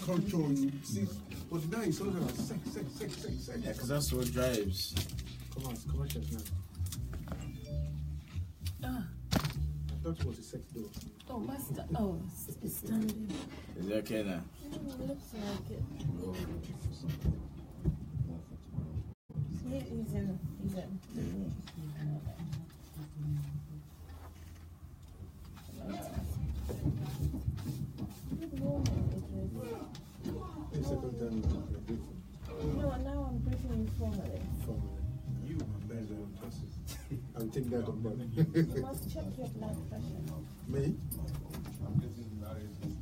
culture, you see. But now it's all about sex. Yeah, because that's what drives. Come on, it's commercials now. I thought it was a sex door. Oh, master. Oh, it's standing. Is it okay now? It looks like it. He's in. The second time you're breathing. No, now I'm breathing informally. You are better than classes. I'll take that on board. You must check your blood pressure. Me?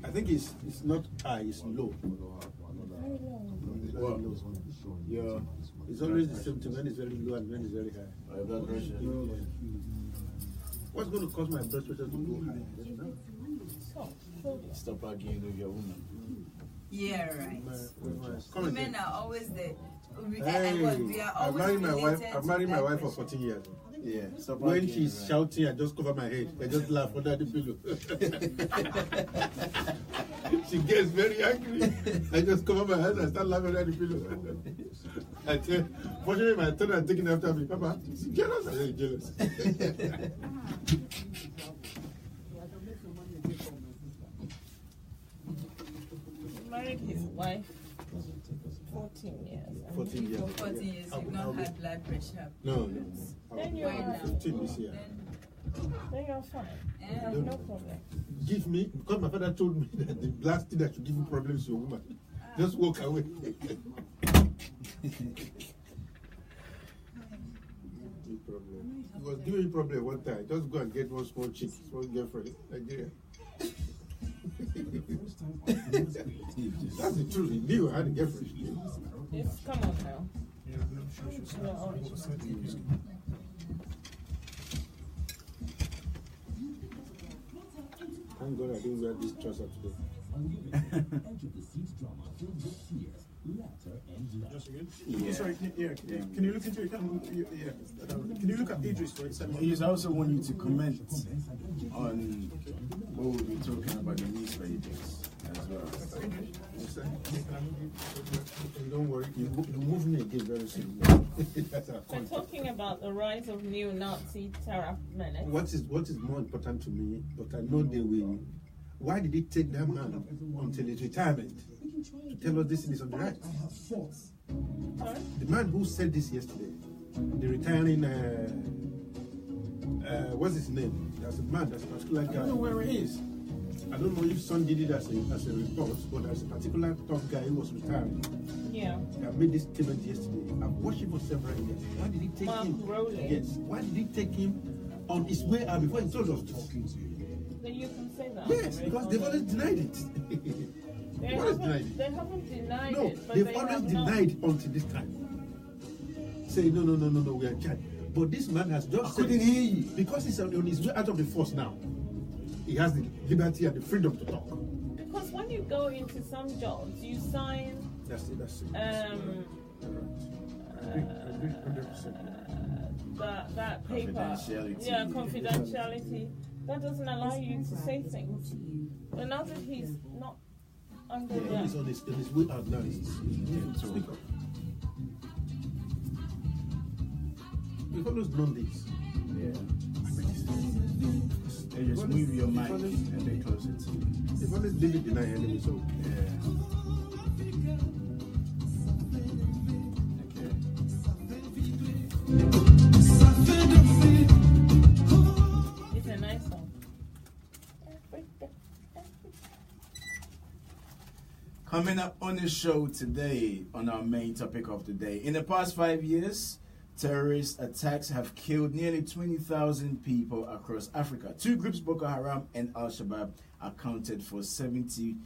I think it's not high, it's low. Very low. What? Yeah, it's always the same thing. When it's very low and when it's very high. My blood pressure. What's going to cause my blood pressure to go high? Stop arguing with your woman. Yeah, right. Women are always the. Hey, I've married my wife for 14 years. Yeah. Stop When arguing, she's right? shouting, I just cover my head. I just laugh under the pillow. She gets very angry. I just cover my head and start laughing under the pillow. I tell, fortunately, my daughter is taking after me. Papa, is he jealous? I say, jealous. Married his wife 14 years. 14 years. For 14 years, you've not had blood pressure. No. Then you're Why not? 15 this year. Then you're fine. You have no problem. Give me, because my father told me that the last thing that should give you problems is your woman. Just walk away. He was giving me problem one time. Just go and get one small chick, small girlfriend, Nigeria. That's the truth. He knew I had a girlfriend. Yes, come on now. Thank God I didn't wear this trouser today. Yeah. Sorry, can you look into it? Can you look at Idris for a second? He also want you to comment on what we'll be talking about the news ladies as well. Don't worry, you move me again very soon. That's our We're contact. talking about the rise of neo-Nazi terror menace. What is more important to me, but I know they will. Why did it take that man until his retirement to tell us this is on the right? Sorry? The man who said this yesterday, the retiring, what's his name? There's a man, that's a particular guy. I don't know where it is. I don't know if Son did it as a report, but there's a particular top guy who was retiring. Yeah. I made this statement yesterday. I've watched him for several years. Why did he take Mark him? Rowley. Yes. Why did he take him on his way out before he told us this? Then you can say that. Yes, because they've always denied it. They Always denied haven't, it. they haven't denied No, it, but they've they always have denied it until this time. Say no, we are charged. But this man has just said, couldn't hear you. because he's on his way out of the force now. He has the liberty and the freedom to talk. Because when you go into some jobs, you sign That's it. I agree 100%. That paper. Confidentiality. Yeah, confidentiality. That doesn't allow you to say things. But now that he's not under Yeah, he's that. on his way out now. He's speak up. We've always known this. Yeah. They just move your mic a bit closer to you. They've always been denied anyway, so Yeah. It's a nice song. Coming up on the show today, on our main topic of the day. In the past 5 years, terrorist attacks have killed nearly 20,000 people across Africa. Two groups, Boko Haram and Al-Shabaab, accounted for 71%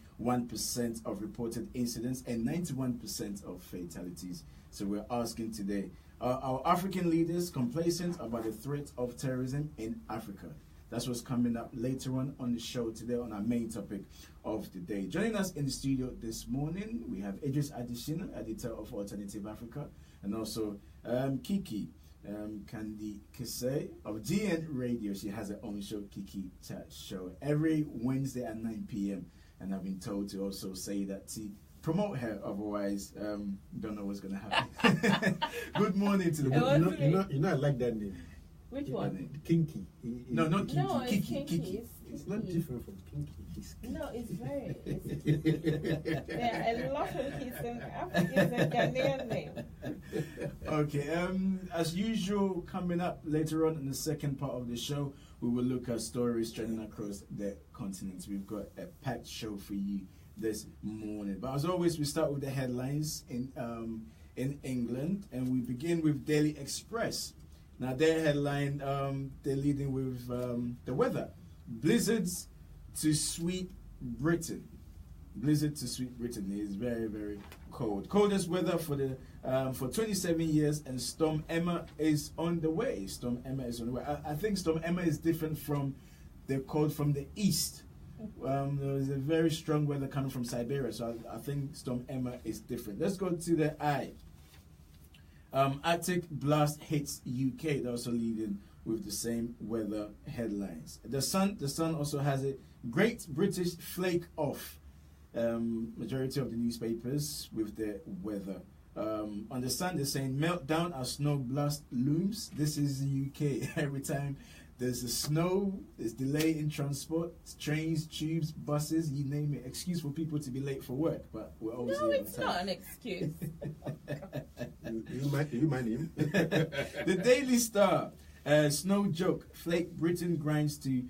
of reported incidents and 91% of fatalities. So we're asking today, are our African leaders complacent about the threat of terrorism in Africa? That's what's coming up later on the show today on our main topic of the day. Joining us in the studio this morning, we have Idris Adishina, editor of Alternative Africa, and also Kiki Kandi Kise of GN Radio. She has her own show, Kiki Chat Show, every Wednesday at 9 p.m. And I've been told to also say that promote her, otherwise, don't know what's going to happen. Good morning to the You know, I like that name. Which one? Kinky. No, not Kinky. No, it's Kiki. kinky. Kiki. It's not different from kinky. It's kinky. No, it's very. There are a lot of kids in Africa. It's a Ghanaian name. Okay, as usual, coming up later on in the second part of the show, we will look at stories trending across the continent. We've got a packed show for you this morning. But as always, we start with the headlines in England, and we begin with Daily Express. Now, their headline, they're leading with the weather. Blizzards to sweep Britain. Blizzard to sweep Britain is very, very cold. Coldest weather for 27 years, and Storm Emma is on the way. Storm Emma is on the way. I think Storm Emma is different from the cold from the east. There was a very strong weather coming from Siberia, so I think Storm Emma is different. Let's go to the eye. Arctic blast hits UK. They're also leading with the same weather headlines. The Sun also has a Great British Flake Off. Majority of the newspapers with the weather. On the Sun, they're saying meltdown as snow blast looms. This is the UK. Every time there's a snow, there's delay in transport, trains, tubes, buses, you name it. Excuse for people to be late for work, but we're always No, here it's on time. not an excuse. You mind him? The Daily Star, snow joke. Flake Britain grinds to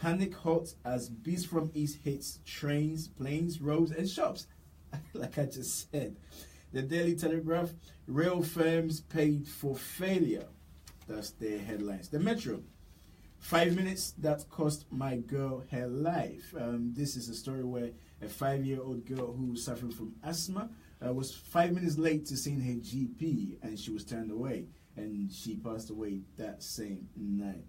panic halt as beast from east hits trains, planes, roads, and shops. Like I just said. The Daily Telegraph, rail firms paid for failure. That's their headlines. The Metro, 5 minutes that cost my girl her life. This is a story where a 5-year-old girl who was suffering from asthma was 5 minutes late to seeing her GP, and she was turned away, and she passed away that same night.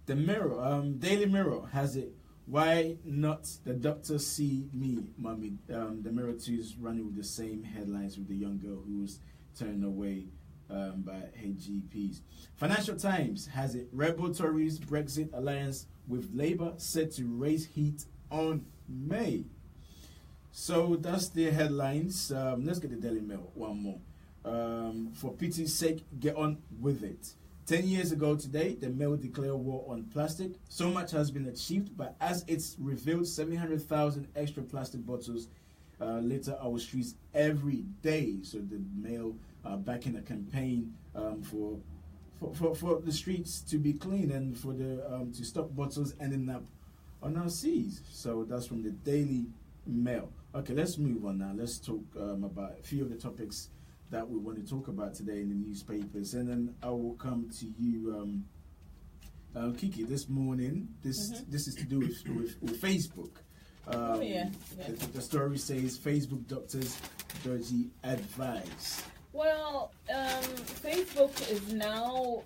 The Mirror, Daily Mirror has it. Why not the doctor see me, mommy? The Mirror 2 is running with the same headlines with the young girl who was turned away by her GPs. Financial Times has it. Rebel Tories Brexit alliance with Labour set to raise heat on May. So that's the headlines. Let's get the Daily Mail one more. For pity's sake, get on with it. 10 years ago today, the Mail declared war on plastic. So much has been achieved, but as it's revealed, 700,000 extra plastic bottles litter our streets every day. So the Mail backing a campaign for the streets to be clean and for the to stop bottles ending up on our seas. So that's from the Daily Mail. Okay, let's move on now. Let's talk about a few of the topics that we want to talk about today in the newspapers, and then I will come to you, Kiki. This morning, this is to do with Facebook. The story says Facebook doctors dodgy advice. Well, Facebook is now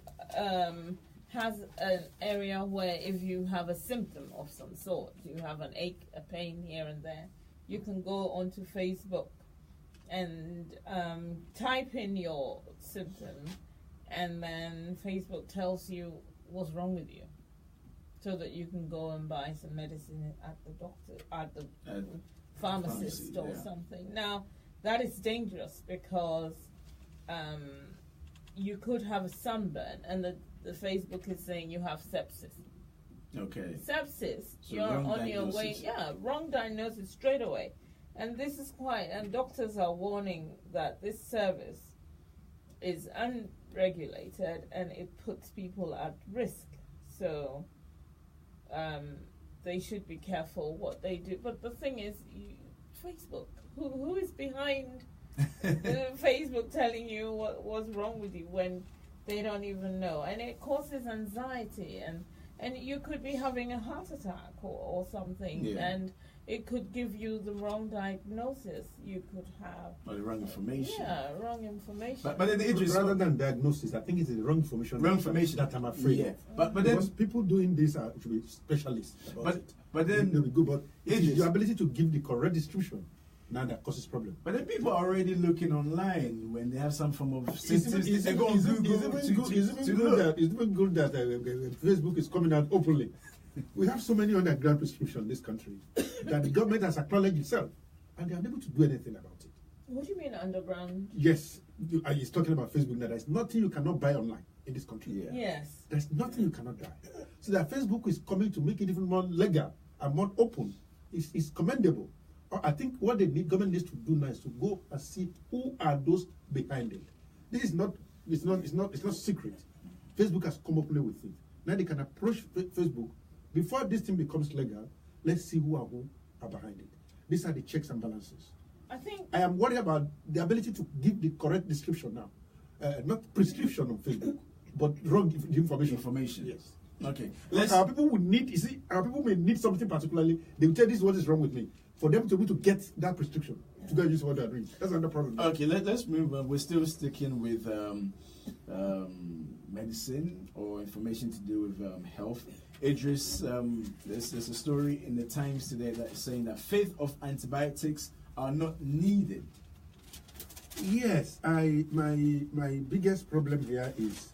has an area where if you have a symptom of some sort, you have an ache, a pain here and there, you can go onto Facebook and type in your symptom, and then Facebook tells you what's wrong with you, so that you can go and buy some medicine at the pharmacist or something. Now, that is dangerous because you could have a sunburn, and the Facebook is saying you have sepsis. Okay. Sepsis, So you're wrong on your way. diagnosis. Yeah, wrong diagnosis straight away. And this is and doctors are warning that this service is unregulated and it puts people at risk. So they should be careful what they do. But the thing is, Facebook, who is behind Facebook telling you what's wrong with you when they don't even know? And it causes anxiety, and you could be having a heart attack or something, and it could give you the wrong diagnosis. You could have the wrong information. Yeah, wrong information. But then the interest rather than diagnosis, I think it's the wrong information. Wrong information that I'm afraid of. But then because people doing this should be specialists about it. But then they'll be good. But it is your ability to give the correct distribution now that causes problem. But then people are already looking online when they have some form of symptoms. It's They go on Google to look. It's even good that Facebook is coming out openly. We have so many underground prescriptions in this country that the government has acknowledged itself. and they are unable to do anything about it. What do you mean underground? Yes, he's talking about Facebook now. There's nothing you cannot buy online in this country. Yeah. Yes. There's nothing you cannot buy. So that Facebook is coming to make it even more legal and more open. It's commendable. I think what the government needs to do now is to go and see who are those behind it. This is not. It's not secret. Facebook has come up with it. Now they can approach Facebook before this thing becomes legal. Let's see who are behind it. These are the checks and balances. I am worried about the ability to give the correct description now, not prescription on Facebook, but wrong information. Yes. Okay. Like our people would need. You see, our people may need something particularly. They will tell this is what is wrong with me. For them to be able to get that prescription to go use what they're doing. That's another problem. Okay, let's move on. We're still sticking with medicine or information to do with health. Idris, there's a story in the Times today that is saying that fifth of antibiotics are not needed. Yes, my biggest problem here is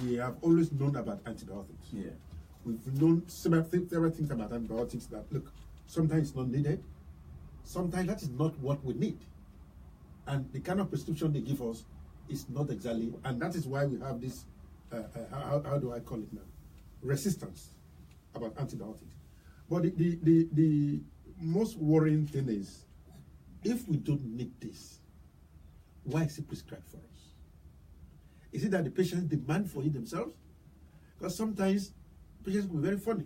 we have always known about antibiotics. Yeah. We've known several things about antibiotics that, look, sometimes it's not needed. Sometimes that is not what we need. And the kind of prescription they give us is not exactly, and that is why we have this, how do I call it now? Resistance about antibiotics. But the most worrying thing is, if we don't need this, why is it prescribed for us? Is it that the patients demand for it themselves? Because sometimes patients will be very funny.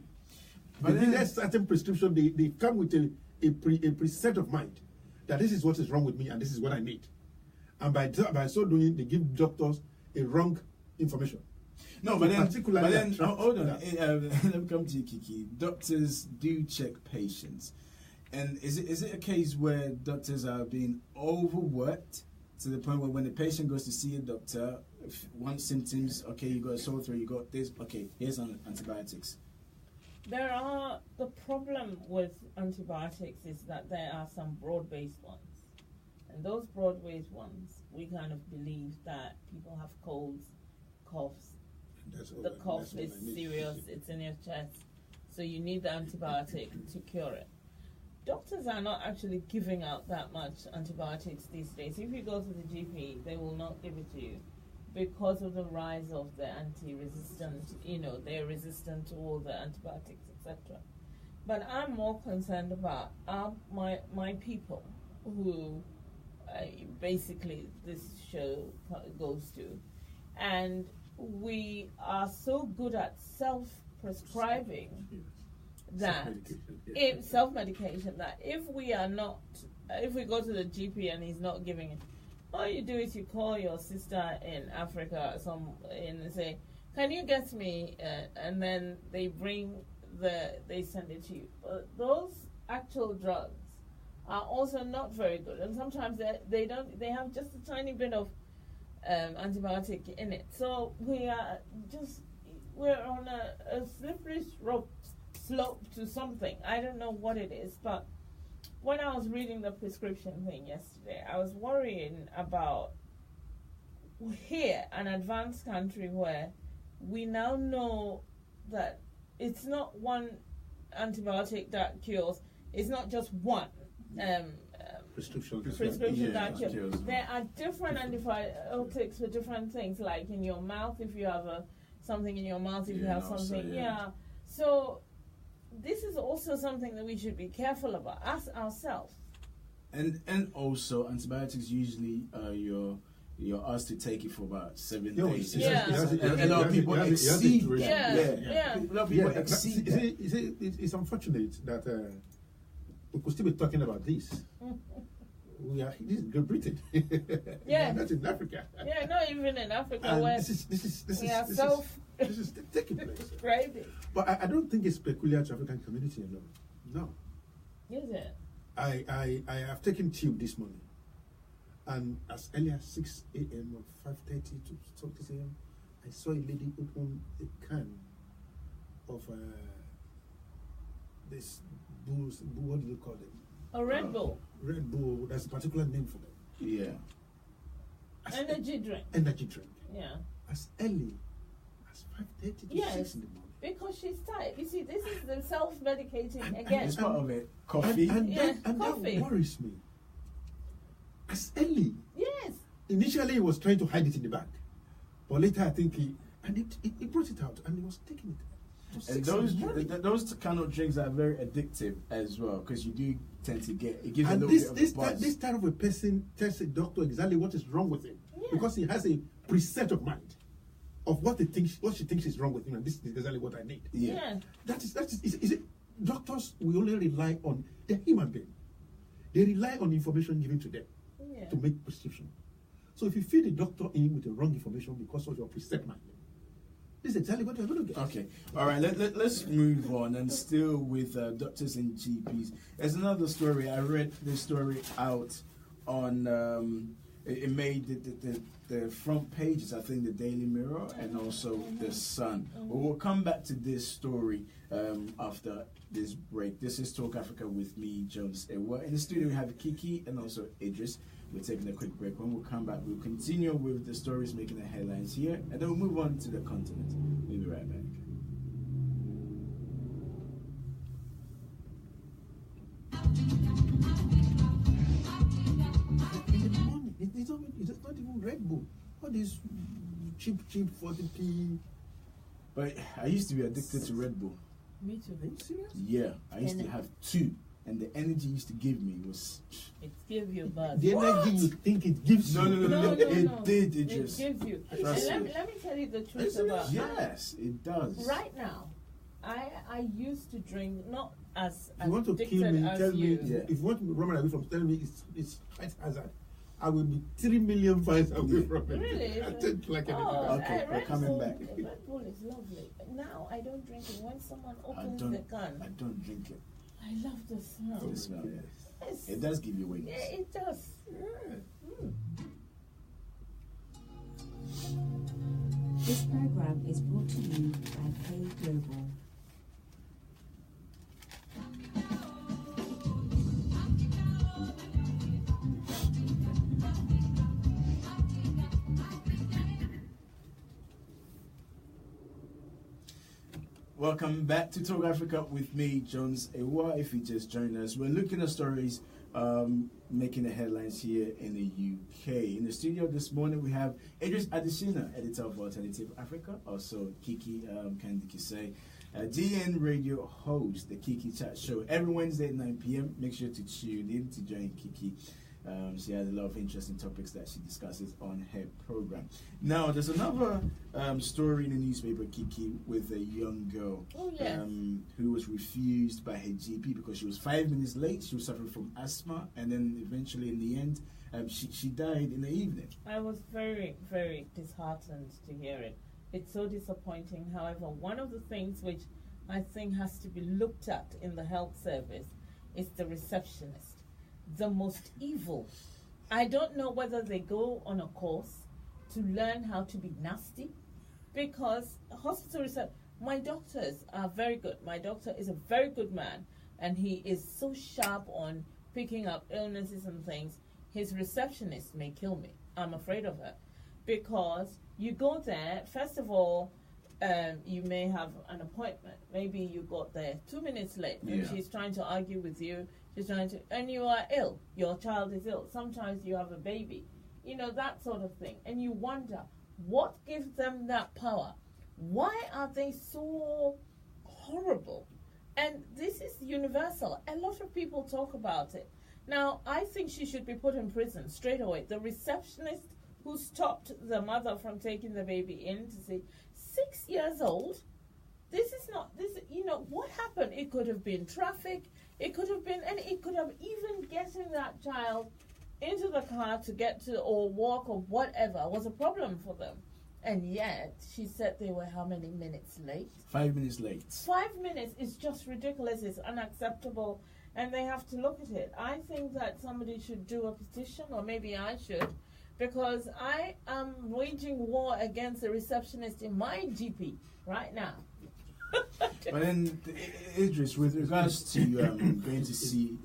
But then there's certain prescription, they come with a preset of mind that this is what is wrong with me and this is what I need. And by so doing, they give doctors a wrong information. No, but then hold on. Let me come to you, Kiki. Doctors do check patients. And is it a case where doctors are being overworked to the point where when the patient goes to see a doctor, one symptoms, okay, you got a sore throat, you got this, okay, here's antibiotics. The problem with antibiotics is that there are some broad-based ones. And those broad-based ones, we kind of believe that people have colds, coughs. The cough is serious, it's in your chest. So you need the antibiotic to cure it. Doctors are not actually giving out that much antibiotics these days. If you go to the GP, they will not give it to you because of the rise of the anti-resistant, they're resistant to all the antibiotics, etc. But I'm more concerned about my people who basically this show goes to. And we are so good at self-prescribing that self-medication that if we go to the GP and he's not giving it, all you do is you call your sister in Africa and say, can you get me, and then they send it to you. But those actual drugs are also not very good, and sometimes they have just a tiny bit of antibiotic in it. So we're on a slippery slope to something. I don't know what it is, but when I was reading the prescription thing yesterday, I was worrying about here, an advanced country where we now know that it's not one antibiotic that cures, it's not just one prescription that cures. There are different antibiotics for different things, like in your mouth, if you have something in your mouth, if you have something, So this is also something that we should be careful about, us ourselves. And also, antibiotics usually you're asked to take it for about 7 days. A lot of people exceed. A lot of people exceed. It's unfortunate that we could still be talking about this. This is Great Britain. Not in Africa. Not even in Africa where this is taking place. Crazy. But I don't think it's peculiar to African community alone. No. Is it? I have taken tube this morning, and as early as 6 a.m. or 5:30 to 6 a.m., I saw a lady open a can of this booze. What do you call them? A Red Bull. Red Bull. There's a particular name for them. Yeah. Energy drink. Energy drink. Yeah. As early as 5:30 to 6 in the morning. Because she's tired. You see, this is the self-medicating again. It's part of it. Coffee. And that worries me. as early. Yes. Initially, he was trying to hide it in the bag, but later I think he brought it out and he was taking it. And those kind of drinks are very addictive as well, because you do tend to it gives and a little this, bit of this, a buzz. this type of a person tells a doctor exactly what is wrong with him, because he has a preset of mind of what she thinks is wrong with him, and this is exactly what I need. Yeah. That is it. Doctors will only rely on the human being. They rely on information given to them to make prescription. So if you feed the doctor in with the wrong information because of your preset mind, this is exactly what you're going to get. Okay, all right. Let's move on, and still with doctors and GPs. There's another story. I read this story out on. It made the front pages. I think the Daily Mirror and also the Sun. But we'll come back to this story after this break. This is Talk Africa with me, Jones Ewa. In the studio we have Kiki and also Idris. We're taking a quick break. When we come back, we'll continue with the stories making the headlines here, and then we'll move on to the continent. We'll be right back. In the morning, it's not even Red Bull. All these cheap 40p. But I used to be addicted to Red Bull. Me too. Are you serious? Yeah, I used to have 2, and the energy it used to give me was. It gives you a buzz. The energy you think it gives you. No. It did. It It just. gives you. And Trust let me. me tell you the truth Isn't it? about Yes, it does. right now. I used to drink, not as If you want to addicted kill me, as tell me. you. Yeah. If you want to run away from telling me it's height hazard, I will be 3 million miles away from it. Really? I don't like anything. Oh, Okay, we're Red coming Bull, back. Red Bull is lovely. Now I don't drink it. When someone I opens the don't can, drink it. I love the smell. The smell, yeah. Yes. It does give you wings. Yeah, it does. This program is brought to you by K Global. Welcome back to Talk Africa with me, Jones Ewa. If you just joined us, we're looking at stories making the headlines here in the UK. In the studio this morning, we have Idris Adesina, editor of Alternative Africa, also Kiki Kandikise, DN radio host, the Kiki Chat Show, every Wednesday at 9 p.m. Make sure to tune in to join Kiki. She has a lot of interesting topics that she discusses on her program. Now, there's another story in the newspaper, Kiki, with a young girl who was refused by her GP because she was 5 minutes late. She was suffering from asthma, and then eventually, in the end, she died in the evening. I was very, very disheartened to hear it. It's so disappointing. However, one of the things which I think has to be looked at in the health service is the receptionist. The most evil. I don't know whether they go on a course to learn how to be nasty, because hospital research, my doctors are very good. My doctor is a very good man, and he is so sharp on picking up illnesses and things. His receptionist may kill me. I'm afraid of her, because you go there, first of all, you may have an appointment. Maybe you got there 2 minutes late, and she's trying to argue with you. She's trying to, and you are ill. Your child is ill. Sometimes you have a baby, that sort of thing. And you wonder, what gives them that power? Why are they so horrible? And this is universal. A lot of people talk about it. Now, I think she should be put in prison straight away. The receptionist who stopped the mother from taking the baby in to say, 6 years old, this is not, what happened? It could have been traffic. It could have been, and it could have even getting that child into the car to get to, or walk or whatever, was a problem for them. And yet, she said they were how many minutes late? 5 minutes late. 5 minutes is just ridiculous. It's unacceptable. And they have to look at it. I think that somebody should do a petition, or maybe I should, because I am waging war against the receptionist in my GP right now. But then, Idris, with regards to going to see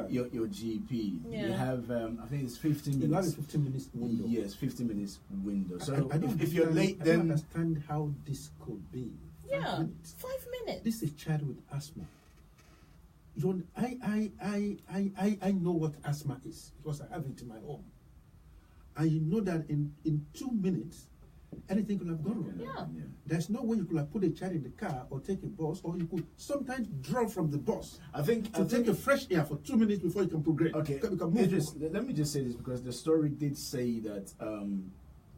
your GP, you have, I think it's 15 minutes. You have a 15 minutes window. Yes, 15 minutes window. So I don't if you're late, I then... don't understand how this could be. 5 minutes. This is a child with asthma. John, I know what asthma is because I have it in my home. And you know that in 2 minutes, anything could have gone wrong. Yeah. There's no way you could have put a child in the car or take a bus, or you could sometimes drop from the bus. I think Take a fresh air for 2 minutes before you can progress. Okay, You can move. let me just say this, because the story did say that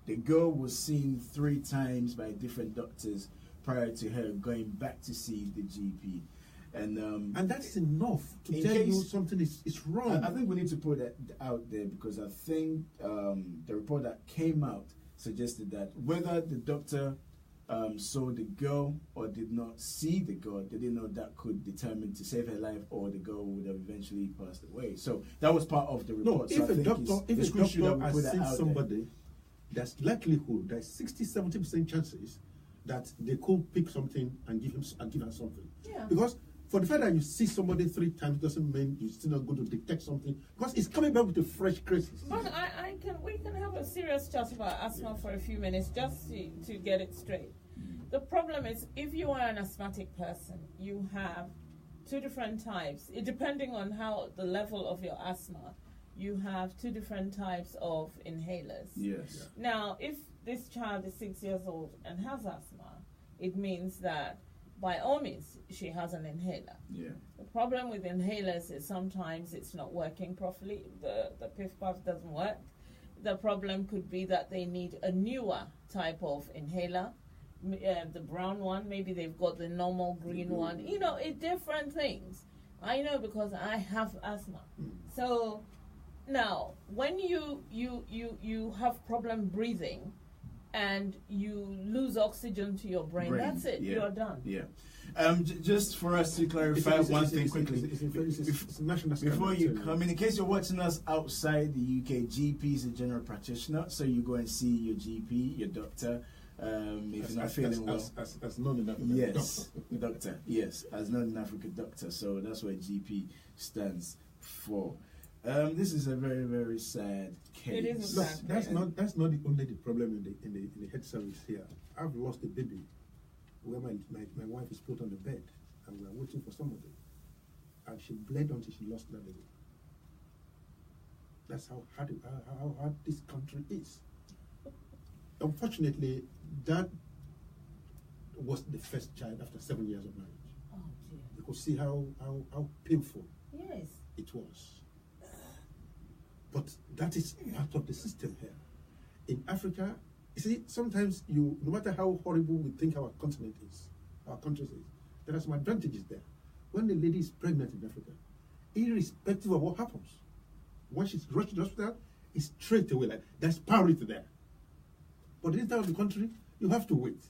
the girl was seen 3 times by different doctors prior to her going back to see the GP. And that's enough to in tell you case- something is wrong. I think we need to put that out there, because I think the report that came out suggested that whether the doctor saw the girl or did not see the girl, they didn't know that could determine to save her life, or the girl would have eventually passed away. So that was part of the No, report. if So I a think doctor, it's crucial that we has put that seen out there. somebody, there's likelihood, there's 60-70% chances that they could pick something and give her something. Yeah. Because for the fact that you see somebody 3 times doesn't mean you're still not going to detect something, because it's coming back with a fresh crisis. But we can have a serious chat about asthma for a few minutes just to get it straight. The problem is, if you are an asthmatic person, you have 2 different types. Depending on how the level of your asthma, you have 2 different types of inhalers. Yes. Now, if this child is 6 years old and has asthma, it means that by all means she has an inhaler. Yeah. The problem with inhalers is sometimes it's not working properly. The piff puff doesn't work. The problem could be that they need a newer type of inhaler, the brown one. Maybe they've got the normal green one. You know, it's different things. I know because I have asthma. So now, when you have problem breathing, and you lose oxygen to your brain, that's it. Yeah. You're done. Yeah. Just for us to clarify one thing quickly, It's national before standard, you so- come in case you're watching us outside the UK, GP is a general practitioner, so you go and see your GP, your doctor, if you're not feeling well. As known in Africa, Yes, doctor. Yes, as known in Africa, doctor. So that's what GP stands for. This is a very, very sad case. It is a Look, sad that's not the only problem in the health service here. I've lost a baby where my wife is put on the bed and we're waiting for somebody, and she bled until she lost that baby. That's how hard this country is. Unfortunately, that was the first child after 7 years of marriage. Oh dear. You could see how painful Yes. it was. But that is part of the system here. In Africa, you see, sometimes no matter how horrible we think our continent is, our country is, there are some advantages there. When the lady is pregnant in Africa, irrespective of what happens, when she's rushed to the hospital, it's straight away, like there's priority there. But in this time of the country, you have to wait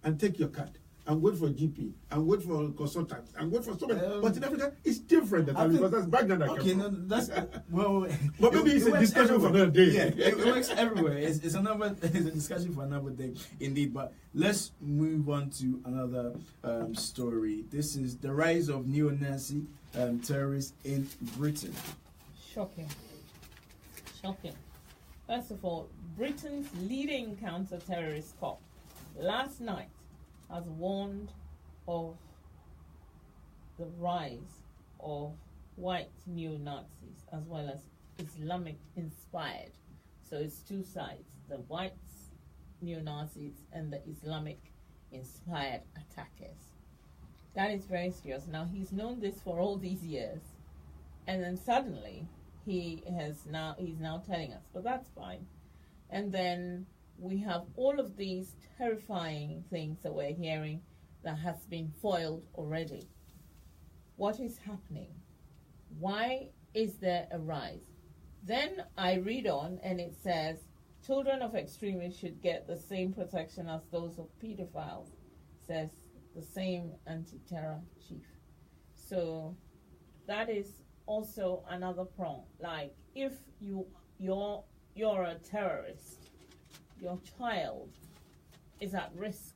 and take your card and wait for a GP and wait for a consultant and wait for somebody. But in Africa, it's different because that's Baghdad. Okay, no, that's well. But maybe it's a works discussion for everywhere. another day. Yeah, it works everywhere. It's a discussion for another day, indeed. But let's move on to another story. This is the rise of neo-Nazi terrorists in Britain. Shocking. First of all, Britain's leading counter-terrorist cop last night has warned of the rise of white neo-Nazis as well as Islamic-inspired. So it's 2 sides, the white neo-Nazis and the Islamic-inspired attackers. That is very serious. Now, he's known this for all these years, and then suddenly he's now telling us, but that's fine. And then we have all of these terrifying things that we're hearing that has been foiled already. What is happening? Why is there a rise? Then I read on and it says, children of extremists should get the same protection as those of pedophiles, says the same anti-terror chief. So that is also another prong. Like, if you're a terrorist, your child is at risk.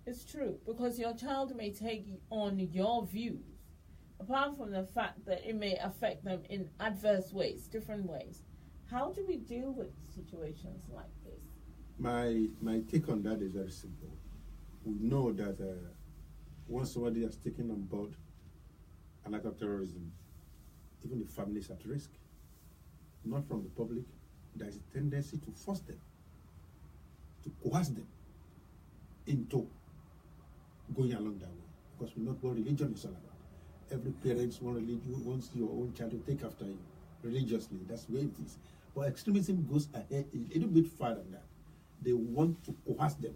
It's true, because your child may take on your views, apart from the fact that it may affect them in adverse ways, different ways. How do we deal with situations like this? My take on that is very simple. We know that once somebody has taken on board an act of terrorism, even the families at risk, not from the public. There is a tendency to force them, to coerce them into going along that way, because we know what religion is all about. Every parent wants your own child to take after you religiously. That's the way it is. But extremism goes ahead a little bit further than that. They want to coerce them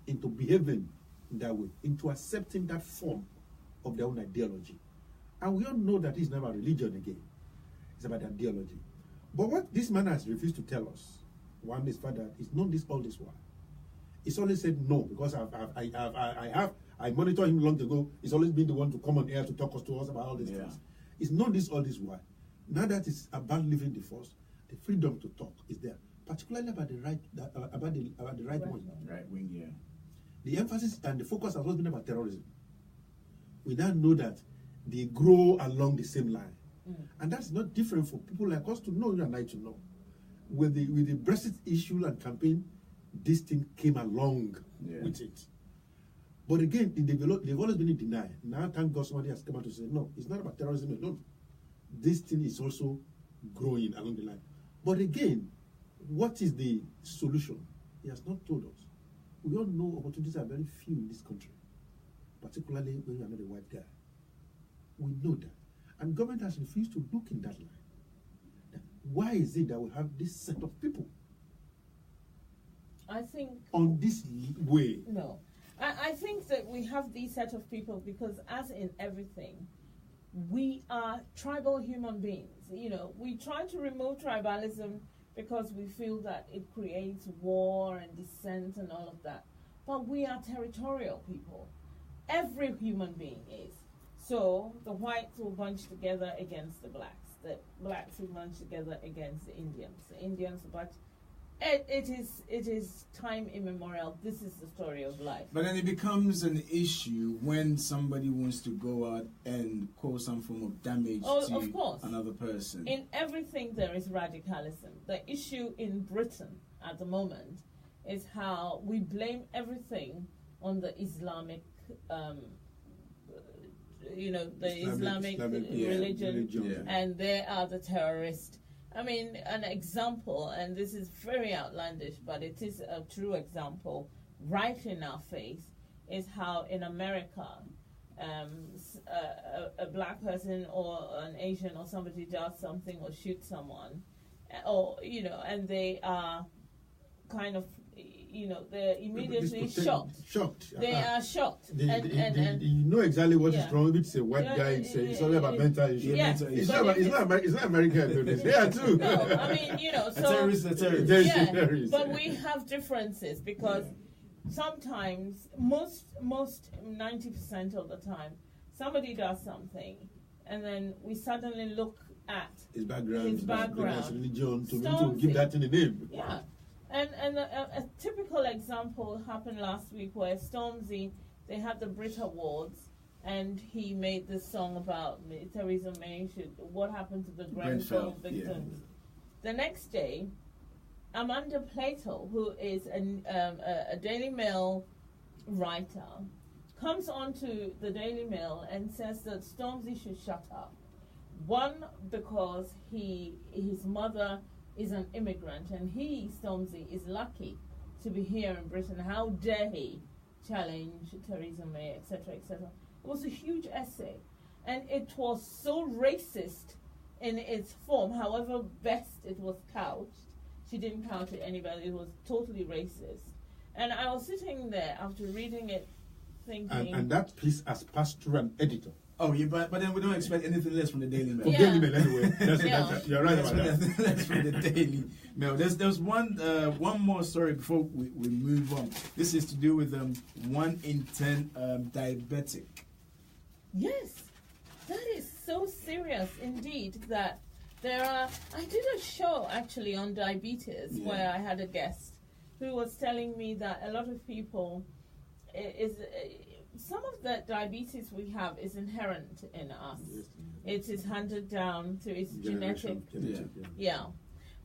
into behaving in that way, into accepting that form of their own ideology. And we all know that it's not about religion again. It's about ideology. But what this man has refused to tell us, one is father, he's known this all this while. He's always said no, because I monitor him long ago. He's always been the one to come on air to talk to us about all these things. He's known this all this while. Now that it's about leaving the force, the freedom to talk is there, particularly about the right, about the right wing. Right wing, yeah. The emphasis and the focus has always been about terrorism. We now know that they grow along the same line, and that's not different for people like us to know, you and I to know. With the Brexit issue and campaign, this thing came along with it. But again, they've always been in denial. Now, thank God somebody has come out to say, no, it's not about terrorism alone. This thing is also growing along the line. But again, what is the solution? He has not told us. We all know opportunities are very few in this country, particularly when you are not a white guy. We know that. And government has refused to look in that line. Why is it that we have this set of people I think on this way? no. I think that we have these set of people because, as in everything, we are tribal human beings. You know, we try to remove tribalism because we feel that it creates war and dissent and all of that. But we are territorial people. Every human being is. So the whites will bunch together against the blacks. The blacks will bunch together against the Indians. The Indians will bunch. It is time immemorial. This is the story of life. But then it becomes an issue when somebody wants to go out and cause some form of damage to of course. another person. In everything there is radicalism. The issue in Britain at the moment is how we blame everything on the Islamic, the Islamic religion, and they are the terrorists. I mean, an example, and this is very outlandish, but it is a true example, right in our face, is how in America, a black person or an Asian or somebody does something or shoots someone, or, and they are kind of, they're immediately shocked. They are shocked. And you know exactly what is wrong. If it's a white guy, it's all about mental issues. Yeah. It's not America doing this. They are too. No, I mean, so... terrorists. But we have differences because sometimes, most 90% of the time, somebody does something and then we suddenly look at his background, his religion, to give that in the name. Yeah. And a typical example happened last week where Stormzy, they had the Brit Awards, and he made this song about Theresa May, what happened to the Grenfell victims. The next day, Amanda Plato, who is a Daily Mail writer, comes onto the Daily Mail and says that Stormzy should shut up. One, because his mother is an immigrant, and Stormzy, is lucky to be here in Britain. How dare he challenge Theresa May, etc., etc. It was a huge essay, and it was so racist in its form, however best it was couched. She didn't couch it anybody, it was totally racist. And I was sitting there after reading it thinking... And that piece has passed through an editor. Oh, yeah, but then we don't expect anything less from the Daily Mail. From Daily Mail, anyway. You're right about that. Less from the Daily Mail. There's one more story before we move on. This is to do with 1 in 10 diabetic. Yes, that is so serious indeed that there are... I did a show actually on diabetes where I had a guest who was telling me that a lot of people some of the diabetes we have is inherent in us. It is handed down through its genetic. Yeah.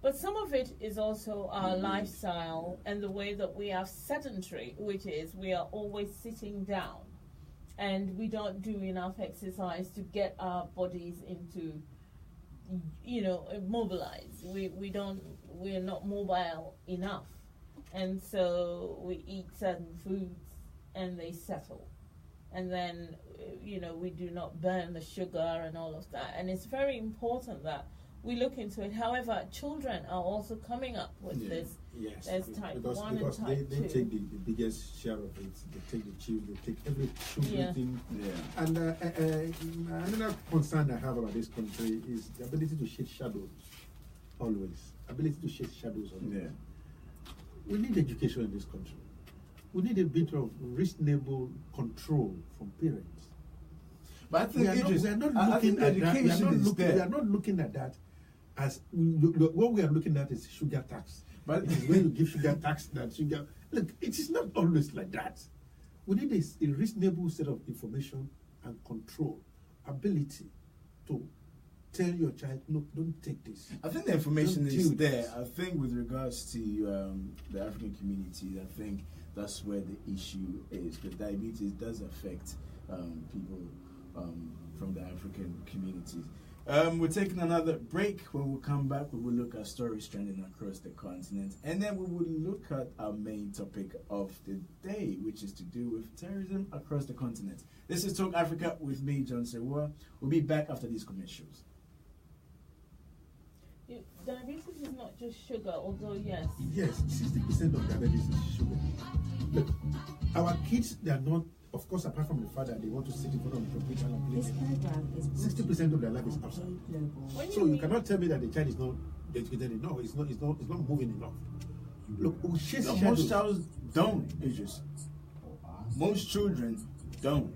But some of it is also our lifestyle and the way that we are sedentary, which is we are always sitting down. and we don't do enough exercise to get our bodies into, mobilized. We're not mobile enough, and so we eat certain foods and they settle, and then we do not burn the sugar and all of that. And it's very important that we look into it. However, children are also coming up with this. Yes, There's type 1 because and type 2. they take the biggest share of it. They take the chill, they take every thing. Yeah. And another concern I have about this country is the ability to shed shadows. Always. Ability to shed shadows on it. We need education in this country. We need a bit of reasonable control from parents. But I think we are not looking at that. We are not looking at that as what we are looking at is sugar tax. But it is when you give sugar tax that sugar. Look, it is not always like that. We need a reasonable set of information and control, ability to tell your child, no, don't take this. I think the information is there. I think with regards to the African community, I think that's where the issue is, because diabetes does affect people from the African communities. We're taking another break. When we come back, we will look at stories trending across the continent, and then we will look at our main topic of the day, which is to do with terrorism across the continent. This is Talk Africa with me, John Sewa. We'll be back after these commercials. Diabetes is not just sugar, although yes. Yes, 60% of diabetes is sugar. Look, our kids, they are not, of course, apart from the fact that they want to sit in front of the computer and play. This program is 60% of their life is outside. So you cannot tell me that the child is not educated enough. It's not moving enough. Look, we chase shadows. Most children don't, Idris. Most children don't.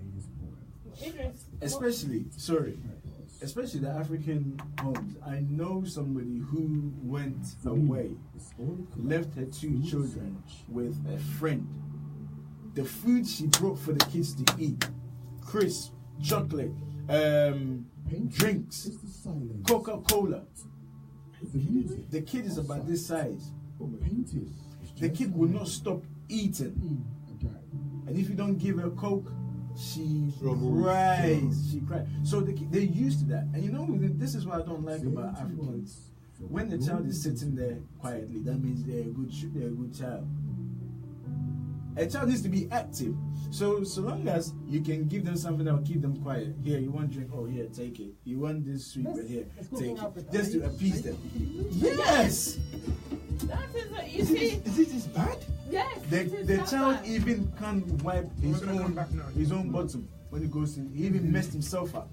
Especially the African homes. I know somebody who went away, left her 2 children with a friend. The food she brought for the kids to eat, crisp, chocolate, drinks, Coca-Cola. The kid is about this size. The kid will not stop eating. And if you don't give her Coke, she cries. She cries. So they're used to that. And this is what I don't like about Africans. When the child is sitting there quietly, that means they're a good child. A child needs to be active. So long as you can give them something that will keep them quiet. Here, you want drink? Oh, here, take it. You want this sweet? But here, take it. Just to appease them. Yes. That is what you see. Is this bad? Yes. The child even can't wipe his own bottom when he goes in. He even messed himself up.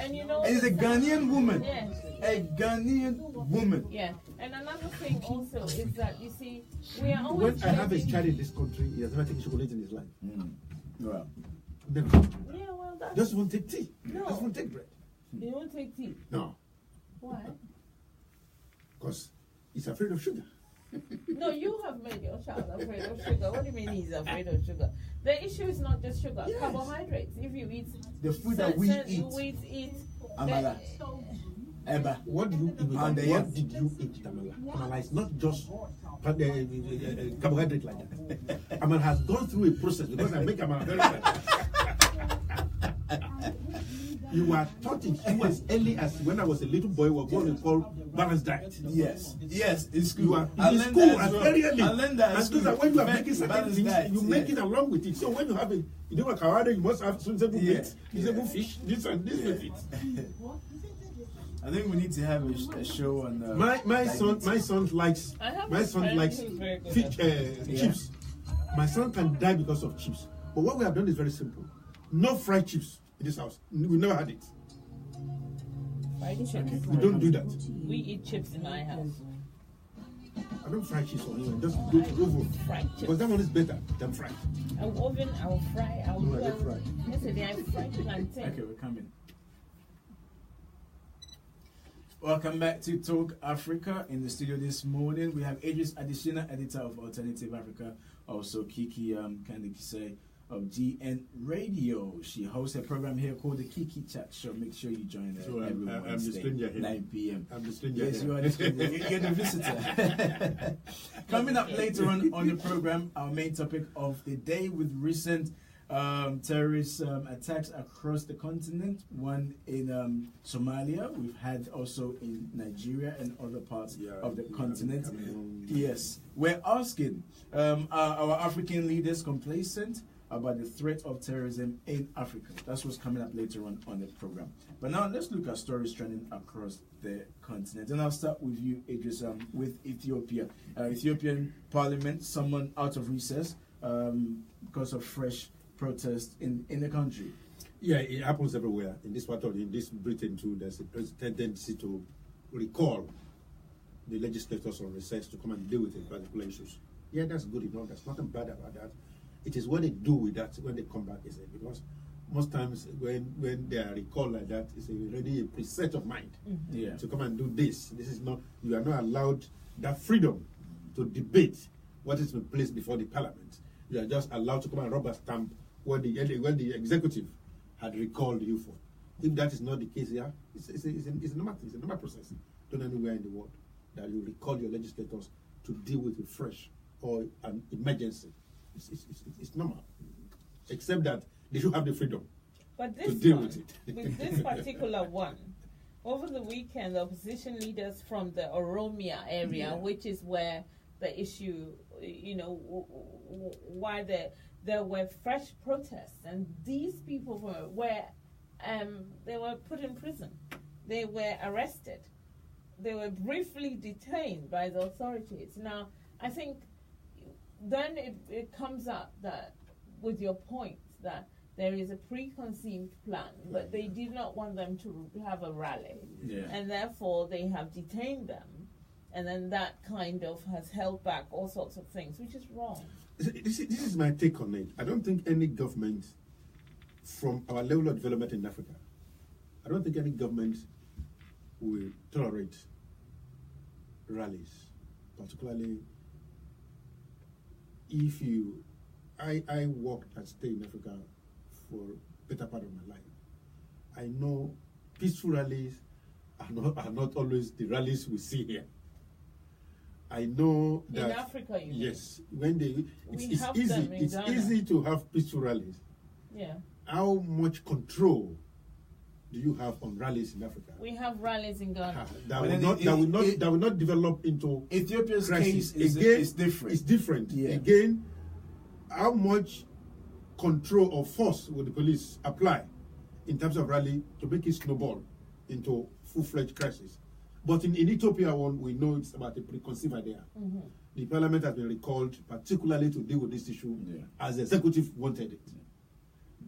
And it's a Ghanaian woman. Yes. A Ghanaian woman. Yeah. And another thing also is that you see, we are always. When I have a child in this country, he has never taken chocolate in his life. Wow. Never. Yeah, well, that's. Just won't take tea. No. Just won't take bread. He won't take tea. No. Why? Because he's afraid of sugar. No, you have made your child afraid of sugar. What do you mean he's afraid of sugar? The issue is not just sugar, Yes. Carbohydrates. If you eat the food that we eat, amala, eba. What did you eat? What did you eat, Amala? Amala is not just carbohydrate like that. Amala has gone through a process because I make Amala very well. You were taught it as early as when I was a little boy, what we call balanced diet. Yes, it's school. You are in school as very early. I learned that. And so that when you are making certain things, diet, you make it along with it. So when you have you know a carbohydrate, you must have suitable meat, suitable fish, this and this with it. I think we need to have a show on. My son likes chips. My son can die because of chips. But what we have done is very simple. No fried chips in this house. We never had it. Fried chips. We don't do that. We eat chips in my house. I don't fry chips or anything. Just go to oven. Fried chips. Because that one is better than fried. I'll oven, I'll fry, I'll No, I don't fry. Yesterday I fried plantain. Okay, we're coming. Welcome back to Talk Africa. In the studio this morning, we have Idris Adishina, editor of Alternative Africa, also Kiki Kandikise of GN Radio. She hosts a program here called the Kiki Chat Show. Make sure you join her So every I'm Wednesday, the stranger here. 9 p.m. I'm the stranger Yes, here. you are the stranger. You're the visitor. Coming up later on the program, our main topic of the day with recent terrorist attacks across the continent. One in Somalia. We've had also in Nigeria and other parts of the continent. Yes, we're asking, are our African leaders complacent about the threat of terrorism in Africa? That's what's coming up later on the program. But now let's look at stories trending across the continent. And I'll start with you, Idris, with Ethiopia. Ethiopian parliament summoned out of recess because of fresh protests in the country. Yeah, it happens everywhere. In this part of in this Britain too, there's a tendency to recall the legislators on recess to come and deal with particular issues. Yeah, that's good enough. There's nothing bad about that. It is what they do with that when they come back, is it? Because most times when they are recalled like that, it's already a preset of mind to come and do this. This is not, you are not allowed that freedom to debate what is been placed before the parliament. You are just allowed to come and rubber stamp when the executive had recalled you for. If that is not the case here, it's a normal process done anywhere in the world that you recall your legislators to deal with a fresh or an emergency. It's normal, except that they should have the freedom to deal with it. With this particular one, over the weekend, the opposition leaders from the Oromia area, which is where the issue, why there were fresh protests, and these people they were put in prison, they were arrested, they were briefly detained by the authorities. Now, I think then it comes up that with your point that there is a preconceived plan, but they did not want them to have a rally, and therefore they have detained them, and then that kind of has held back all sorts of things, which is wrong. This is my take on it. I don't think any government, from our level of development in Africa, I don't think any government will tolerate rallies, particularly if I worked and stayed in Africa for a better part of my life. I know peaceful rallies are not always the rallies we see here. I know that in Africa, you yes, when it's easy to have peaceful rallies. Yeah. How much control do you have on rallies in Africa? We have rallies in Ghana. That will not develop into Ethiopia's crisis. case is different. It's different. Yeah. Again, how much control or force will the police apply in terms of rally to make it snowball into full-fledged crisis? But in Ethiopia one, we know it's about a preconceived idea. The parliament has been recalled particularly to deal with this issue as the executive wanted it.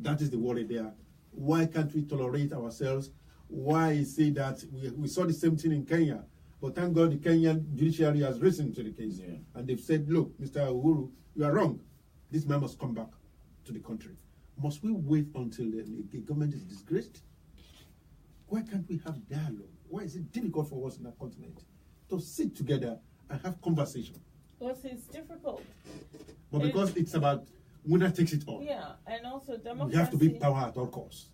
That is the worry there. Why can't we tolerate ourselves? Why is it that we saw the same thing in Kenya? But thank God the Kenyan judiciary has risen to the case. And they've said, look, Mr. Uhuru, you are wrong. This man must come back to the country. Must we wait until the government is disgraced? Why can't we have dialogue? Why is it difficult for us in our continent to sit together and have conversation? Because it's difficult. But because it's about winner takes it all. Yeah, and also democracy. We have to be power at all costs.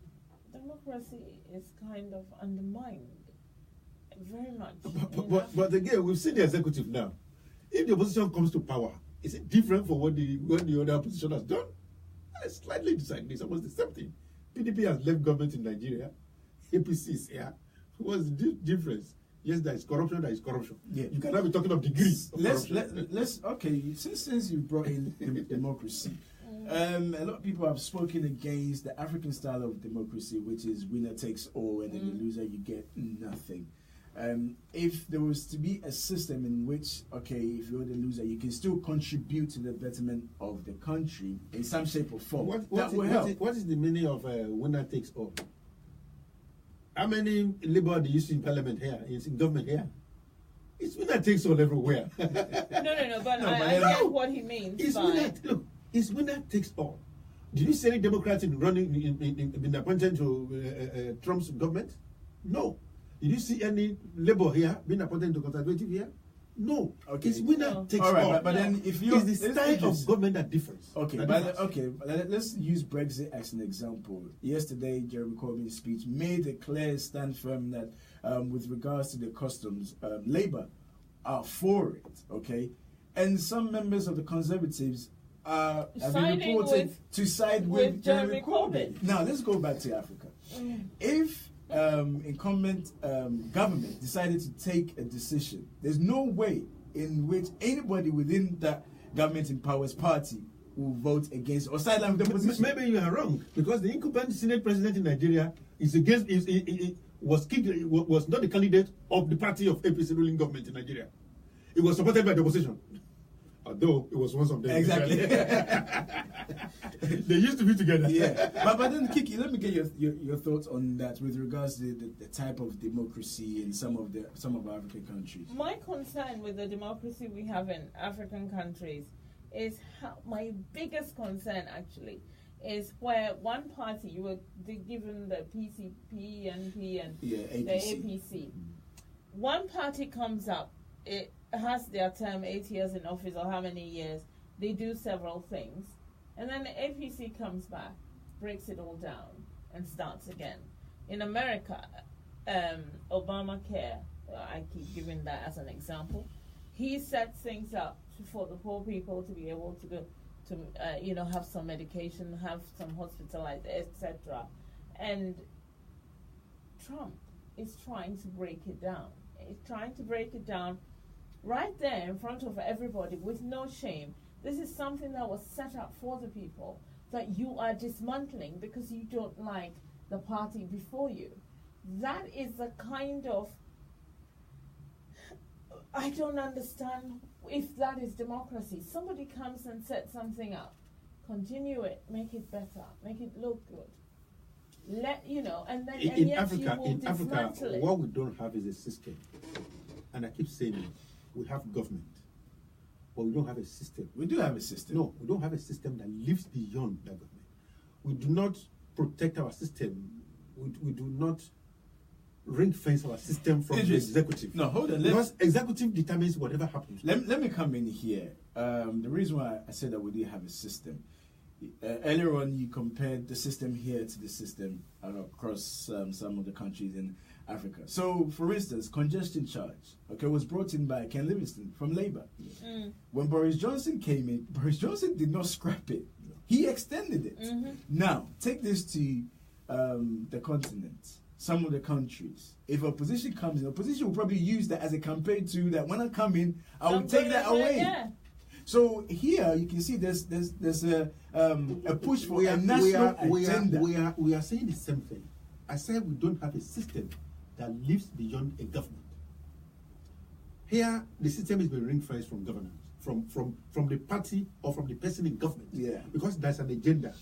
Democracy is kind of undermined very much. But again, we've seen the executive now. If the opposition comes to power, is it different from what the other opposition has done? It's slightly decided. It's almost the same thing. PDP has left government in Nigeria. APC is here. What's the difference? Yes, there is corruption. There is corruption. Yeah. You cannot be talking of degrees. Let's okay. Since you brought in democracy, a lot of people have spoken against the African style of democracy, which is winner takes all, and then the loser you get nothing. If there was to be a system in which, okay, if you're the loser, you can still contribute to the betterment of the country in some shape or form. What is the meaning of winner takes all? How many Labour do you see in Parliament here, in government here? It's winner takes all everywhere. No, but I get what he means. It's winner takes all. Did you see any Democrats been appointed to Trump's government? No. Did you see any Labour here being appointed to Conservative here? No. Okay. It's winner takes all. Right, but then if you it's the style of government that differs. Okay, let's use Brexit as an example. Yesterday, Jeremy Corbyn's speech made a clear stand firm that with regards to the customs, Labour are for it. Okay, and some members of the Conservatives have been Siding reported with- to side with with Jeremy Jeremy Corbyn. Corbyn. Now let's go back to Africa. If incumbent government decided to take a decision, there's no way in which anybody within that government in power's party will vote against or sideline with the position. Maybe you are wrong, because the incumbent Senate president in Nigeria is against was not the candidate of the party of APC ruling government in Nigeria. It was supported by the opposition, although it was one of them. Exactly. They used to be together. Yeah, but then Kiki, let me get your thoughts on that with regards to the type of democracy in some of our African countries. My concern with the democracy we have in African countries is my biggest concern actually is where one party, you were given the PCP, NP, and the APC. One party comes up, it has their term 8 years in office or how many years, they do several things, and then the APC comes back, breaks it all down, and starts again. In America, Obamacare, I keep giving that as an example, he sets things up for the poor people to be able to go to, have some medication, have some hospitalized, etc. And Trump is trying to break it down. He's trying to break it down right there in front of everybody with no shame. This is something that was set up for the people that you are dismantling because you don't like the party before you. That is the kind of, I don't understand if that is democracy. Somebody comes and sets something up, continue it, make it better, make it look good. And then In yet Africa, you will dismantle it. what we don't have is a system. And I keep saying it, we have government, but we don't have a system. We do have a system. No, we don't have a system that lives beyond that government. We do not protect our system. We do not ring fence our system from the executive. No, hold on. Because executive determines whatever happens. Let me come in here. The reason why I said that we do have a system, earlier on you compared the system here to the system across some of the countries in Africa. So, for instance, congestion charge, was brought in by Ken Livingstone from Labour. When Boris Johnson came in, Boris Johnson did not scrap it. He extended it. Now, take this to the continent. Some of the countries, if opposition comes in, opposition will probably use that as a campaign tool that when I come in, I will take that away. Yeah. So here you can see there's a push for a national agenda. We are saying the same thing. I said we don't have a system that lives beyond a government. Here, the system is being ring-fenced from governance, from the party or from the person in government. Yeah. Because there's an agenda,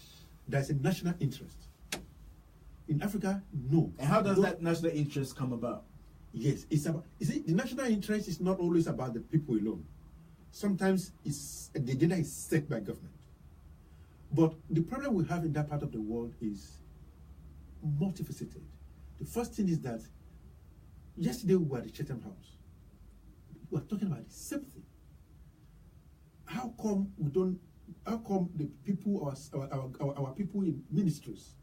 there's a national interest. In Africa, no. And how does that national interest come about? Yes, it's about. You see, the national interest is not always about the people alone. Sometimes the agenda is set by government. But the problem we have in that part of the world is multifaceted. The first thing is that yesterday we were at the Chatham House. We are talking about the same thing. How come the people, our people in ministries,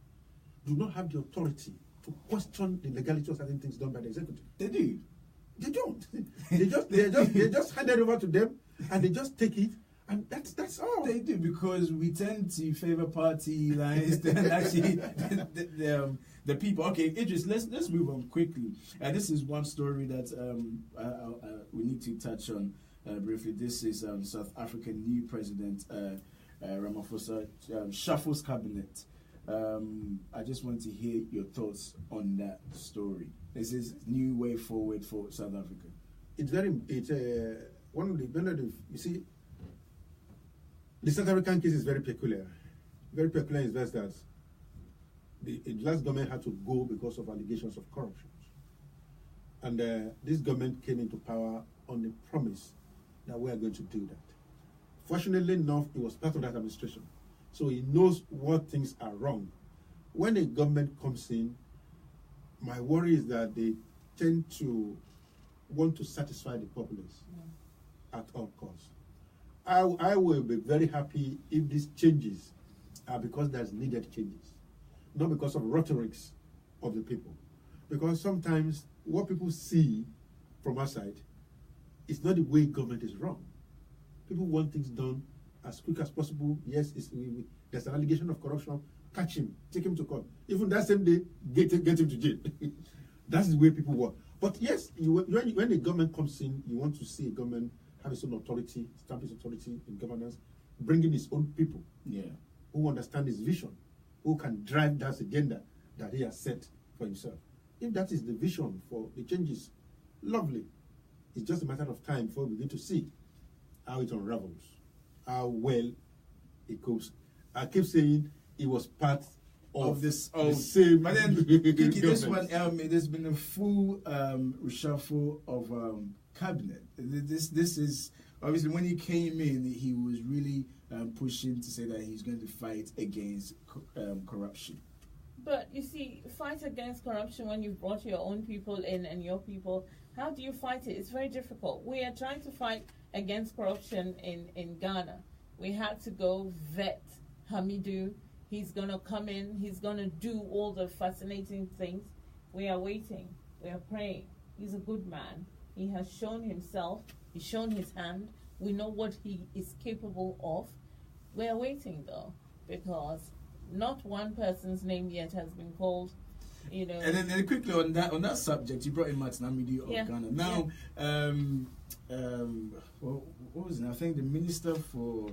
do not have the authority to question the legality of certain things done by the executive? They do. They don't. they just hand it over to them, and they just take it, and that's all. They do, because we tend to favor party lines than actually the people. Okay, Idris, let's move on quickly. This is one story that we need to touch on briefly. This is South African new president Ramaphosa shuffles cabinet. I just want to hear your thoughts on that story. This is new way forward for South Africa. One of the you see, the South African case is very peculiar. Very peculiar is that the last government had to go because of allegations of corruption, and this government came into power on the promise that we are going to do that. Fortunately enough, it was part of that administration. So he knows what things are wrong. When a government comes in, my worry is that they tend to want to satisfy the populace at all costs. I will be very happy if these changes are because there's needed changes, not because of rhetorics of the people. Because sometimes what people see from outside is not the way government is run. People want things done as quick as possible. Yes, there's an allegation of corruption. Catch him, take him to court. Even that same day, get him to jail. That's the way people work. But yes, when the government comes in, you want to see a government have its own authority, stamp its authority in governance, bringing its own people, who understand his vision, who can drive that agenda that he has set for himself. If that is the vision for the changes, lovely. It's just a matter of time before we begin to see how it unravels, how well it goes. I keep saying it was part of the same. But then, Kiki, this one, there's been a full reshuffle of cabinet. This is obviously when he came in, he was really pushing to say that he's going to fight against corruption. But you see, fight against corruption when you've brought your own people in and your people, how do you fight it? It's very difficult. We are trying to fight against corruption in Ghana. We had to go vet Hamidou. He's going to come in. He's going to do all the fascinating things. We are waiting. We are praying. He's a good man. He has shown himself. He's shown his hand. We know what he is capable of. We are waiting, though, because not one person's name yet has been called, you know. And then quickly on that subject, you brought in Martin Amidi of Ghana. Now, what was it? I think the minister for,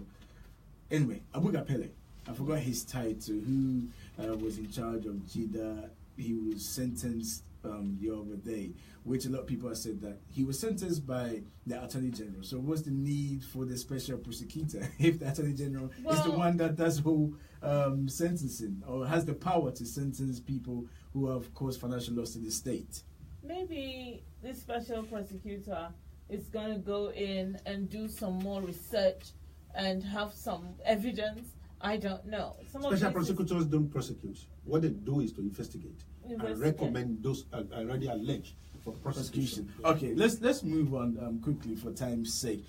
anyway, Abu Pele. I forgot his title. Who was in charge of JIDA? He was sentenced the other day, which a lot of people have said that he was sentenced by the Attorney General. So what's the need for the special prosecutor if the Attorney General is the one that does whole sentencing or has the power to sentence people who have caused financial loss to the state? Maybe this special prosecutor is going to go in and do some more research and have some evidence. I don't know. Special prosecutors don't prosecute. What they do is to investigate. And recommend those already alleged for prosecution. Okay, let's move on quickly for time's sake.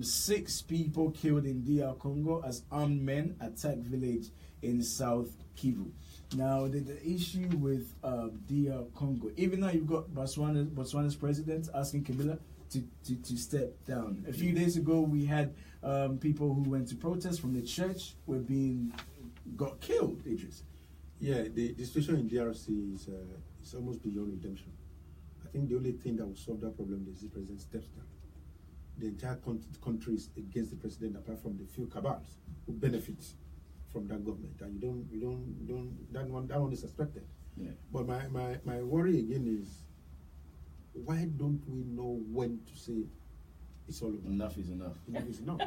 6 people killed in DR Congo as armed men attack village in South Kivu. Now the issue with DR Congo, even though you've got Botswana's president asking Kabila to step down. A few days ago we had people who went to protest from the church got killed, Idris. Yeah, the situation in DRC is almost beyond redemption. I think the only thing that will solve that problem is the president steps down. The entire country is against the president, apart from the few cabals who benefit from that government. And that one is suspected. Yeah. But my worry again is, why don't we know when to say it's all over? Enough is enough. Enough is enough.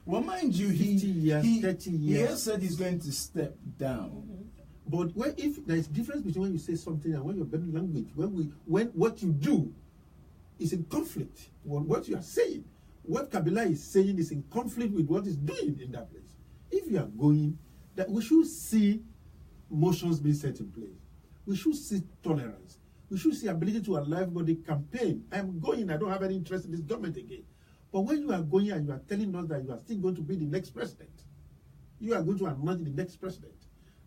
Well, mind you, 30 years. He has said he's going to step down. Mm-hmm. But if there is difference between when you say something and when your body language, when what you do is in conflict with what you are saying, what Kabila is saying is in conflict with what he's doing in that place. If you are going, that we should see motions being set in place. We should see tolerance. We should see ability to allow everybody campaign. I am going. I don't have any interest in this government again. But when you are going and you are telling us that you are still going to be the next president, you are going to anoint the next president.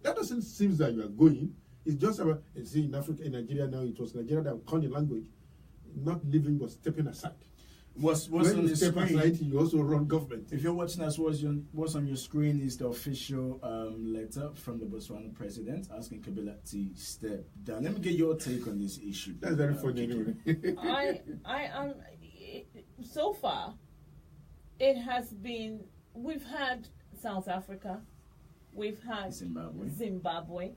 That doesn't seem that you are going. It's just about, see, in Africa, in Nigeria now, it was Nigeria that called the language, not living but stepping aside. What's when on you the step screen? aside, you also run government. If you're watching us, what's on your screen is the official letter from the Botswana president asking Kabila to step down. Let me get your take on this issue. That's very funny anyway. I so far, it has been, we've had South Africa, we've had Zimbabwe,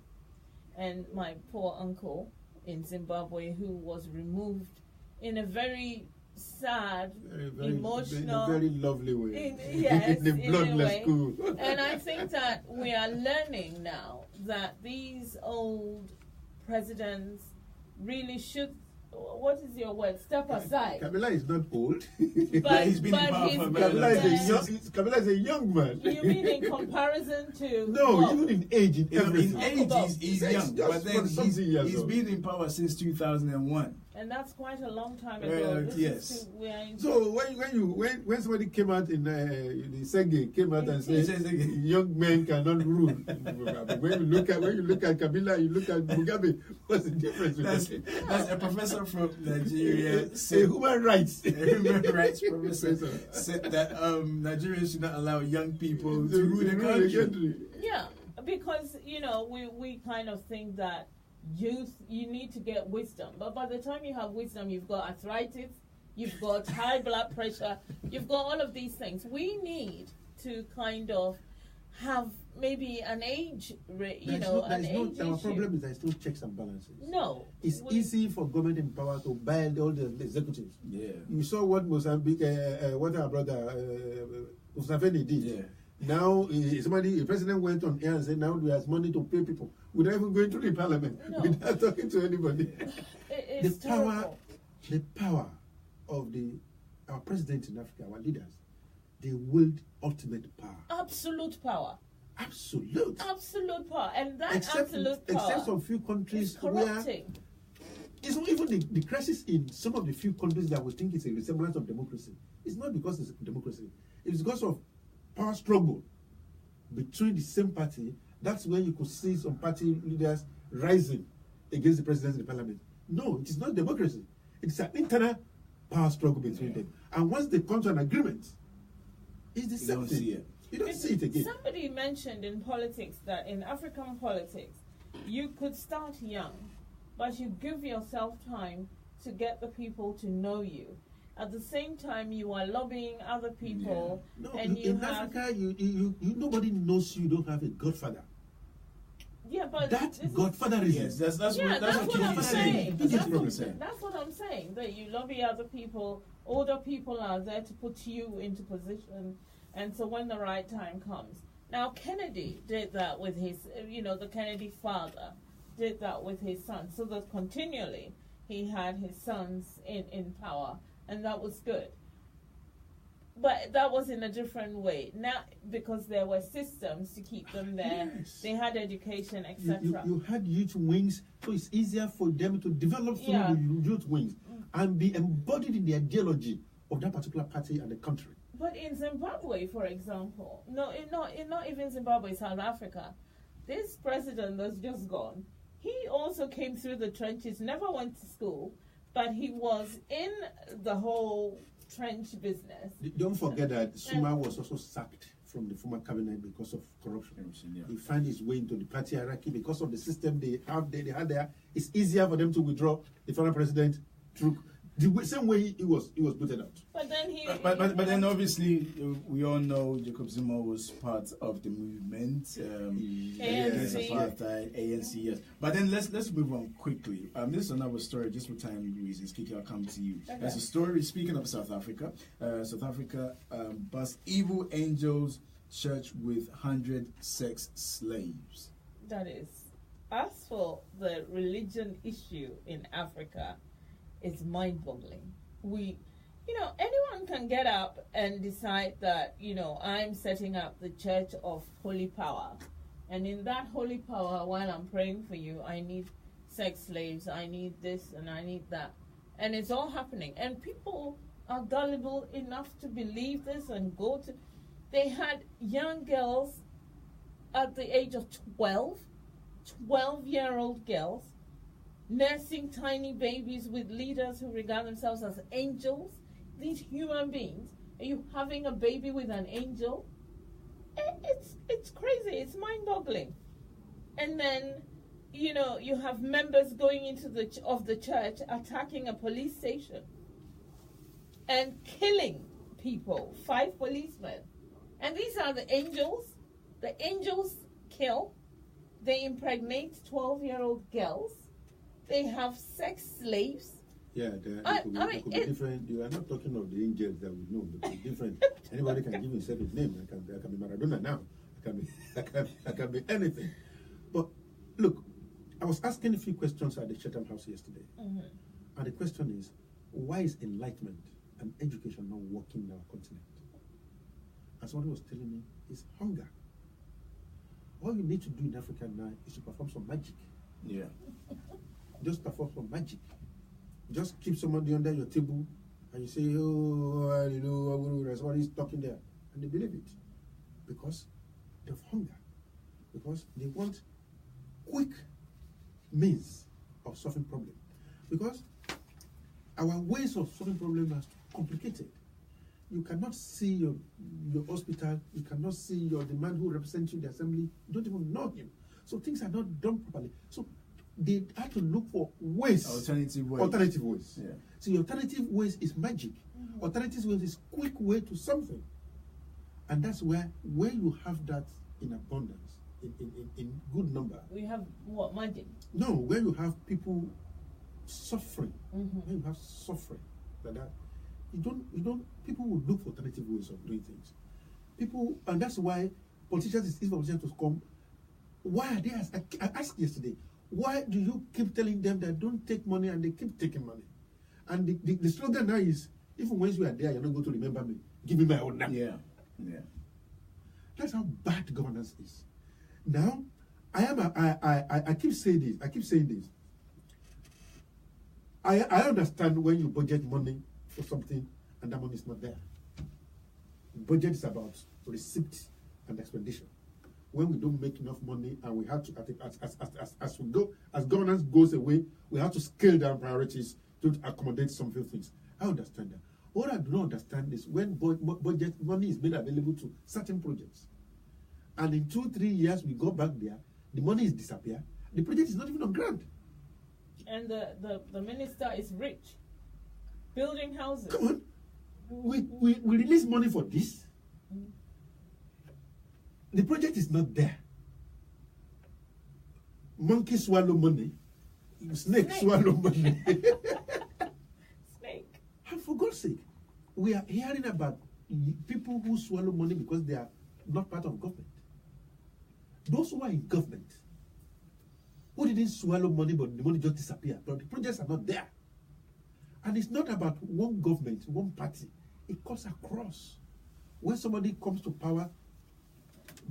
and my poor uncle in Zimbabwe who was removed in a very sad, very emotional, in a very lovely way. In a bloodless school. And I think that we are learning now that these old presidents really should, what is your word, step aside. Kabila is not old. But he's been in power for a very long time. Kabila is a young man. You mean in comparison to... No, even in age, in everything. In age, he's young, but then he's old. been in power since 2001. And that's quite a long time ago. Well, This yes. is we are in So when somebody came out in the Senge came out and said young men cannot rule. when you look at Kabila, you look at Mugabe. What's the difference? That's a professor from Nigeria. A human rights. A human rights professor said that Nigeria should not allow young people to rule the country. Yeah, because we kind of think that youth, you need to get wisdom, but by the time you have wisdom, you've got arthritis, you've got high blood pressure, you've got all of these things. We need to kind of have maybe an age, an age our issue. problem is there's no checks and balances. No, It's easy for government in power to buy all the executives. Yeah. You saw what Mozambique, what our brother Museveni did. Yeah. Now, the president went on air and said, now we have money to pay people without even going to the parliament, without talking to anybody. It's terrible. The power of our president in Africa, our leaders, they wield ultimate power. Absolute power. Absolute power. And that except some few countries is corrupting. It's not even the crisis in some of the few countries that we think it's a resemblance of democracy. It's not because it's democracy. It's because of power struggle between the same party. That's when you could see some party leaders rising against the president in the parliament. No, it is not democracy. It's an internal power struggle between them. And once they come to an agreement, it's the same thing. You don't see it again. Somebody mentioned in politics that in African politics, you could start young, but you give yourself time to get the people to know you. At the same time, you are lobbying other people, and in Africa, you nobody knows you don't have a godfather. Yeah, but that godfatherism. Yes, that's what I'm saying. saying. That's what I'm saying. That you lobby other people, older people are there to put you into position, and so when the right time comes. Now Kennedy did that with his, the Kennedy father did that with his son, so that continually he had his sons in power. And that was good. But that was in a different way. Now, because there were systems to keep them there. Yes. They had education, etc. You had youth wings, so it's easier for them to develop through the youth wings and be embodied in the ideology of that particular party and the country. But in Zimbabwe, for example, not even Zimbabwe, South Africa, this president that's just gone, he also came through the trenches, never went to school, but he was in the whole trench business. Don't forget that Suma was also sacked from the former cabinet because of corruption. He found his way into the party hierarchy because of the system they had there. It's easier for them to withdraw the former president through the same way he was booted out. But then but then obviously we all know Jacob Zuma was part of the movement against apartheid, ANC. Yes. But then let's move on quickly. This is another story, just for time reasons. Kiki, I'll come to you. Okay. There's a story. Speaking of South Africa, South Africa busts evil angels church with 100 sex slaves. That is, as for the religion issue in Africa, it's mind-boggling. Anyone can get up and decide that, I'm setting up the Church of Holy Power. And in that holy power, while I'm praying for you, I need sex slaves, I need this, and I need that. And it's all happening. And people are gullible enough to believe this and go to... They had young girls at the age of 12-year-old girls, nursing tiny babies with leaders who regard themselves as angels, these human beings. Are you having a baby with an angel? It's crazy. It's mind-boggling. And then, you have members going into the church, attacking a police station and killing people, 5 policemen. And these are the angels. The angels kill. They impregnate 12-year-old girls. They have sex slaves. Yeah, it could be different. You are not talking of the angels that we know. It could be different. Anybody can give himself his name. I can be Maradona now. I can be anything. But look, I was asking a few questions at the Chatham House yesterday. Mm-hmm. And the question is, why is enlightenment and education not working in our continent? And somebody was telling me, it's hunger. All you need to do in Africa now is to perform some magic. Yeah. Just perform some magic. just keep somebody under your table and you say, oh, somebody's talking there. And they believe it because of hunger. Because they want quick means of solving problems. Because our ways of solving problems are complicated. You cannot see your hospital, you cannot see the man who represents you in the assembly, you don't even know him. So things are not done properly. So they have to look for ways. Alternative ways. Yeah. So the alternative ways is magic. Alternative ways is quick way to something. And that's where you have that in abundance, in good number. We have what, magic? No, where you have people suffering, when you have suffering like that, people will look for alternative ways of doing things. And that's why politicians, it's easy for politicians to come. Why are they, I asked yesterday, why do you keep telling them that don't take money and they keep taking money? And the slogan now is, even when you are there, you're not going to remember me. Give me my own number. Yeah. That's how bad governance is. Now, I keep saying this. I understand when you budget money for something and that money is not there. Budget is about receipt and expenditure. When we don't make enough money and we have to, as governance goes away, we have to scale down priorities to accommodate some few things. I understand that. What I do not understand is when budget money is made available to certain projects, and in 2-3 years we go back there, the money is disappear, the project is not even on ground. And the minister is rich, building houses. Come on, we release money for this. The project is not there. Monkey swallow money, snake swallow money. Snake. And for God's sake, we are hearing about people who swallow money because they are not part of government. Those who are in government, who didn't swallow money but the money just disappeared, but the projects are not there. And it's not about one government, one party. It cuts across. When somebody comes to power,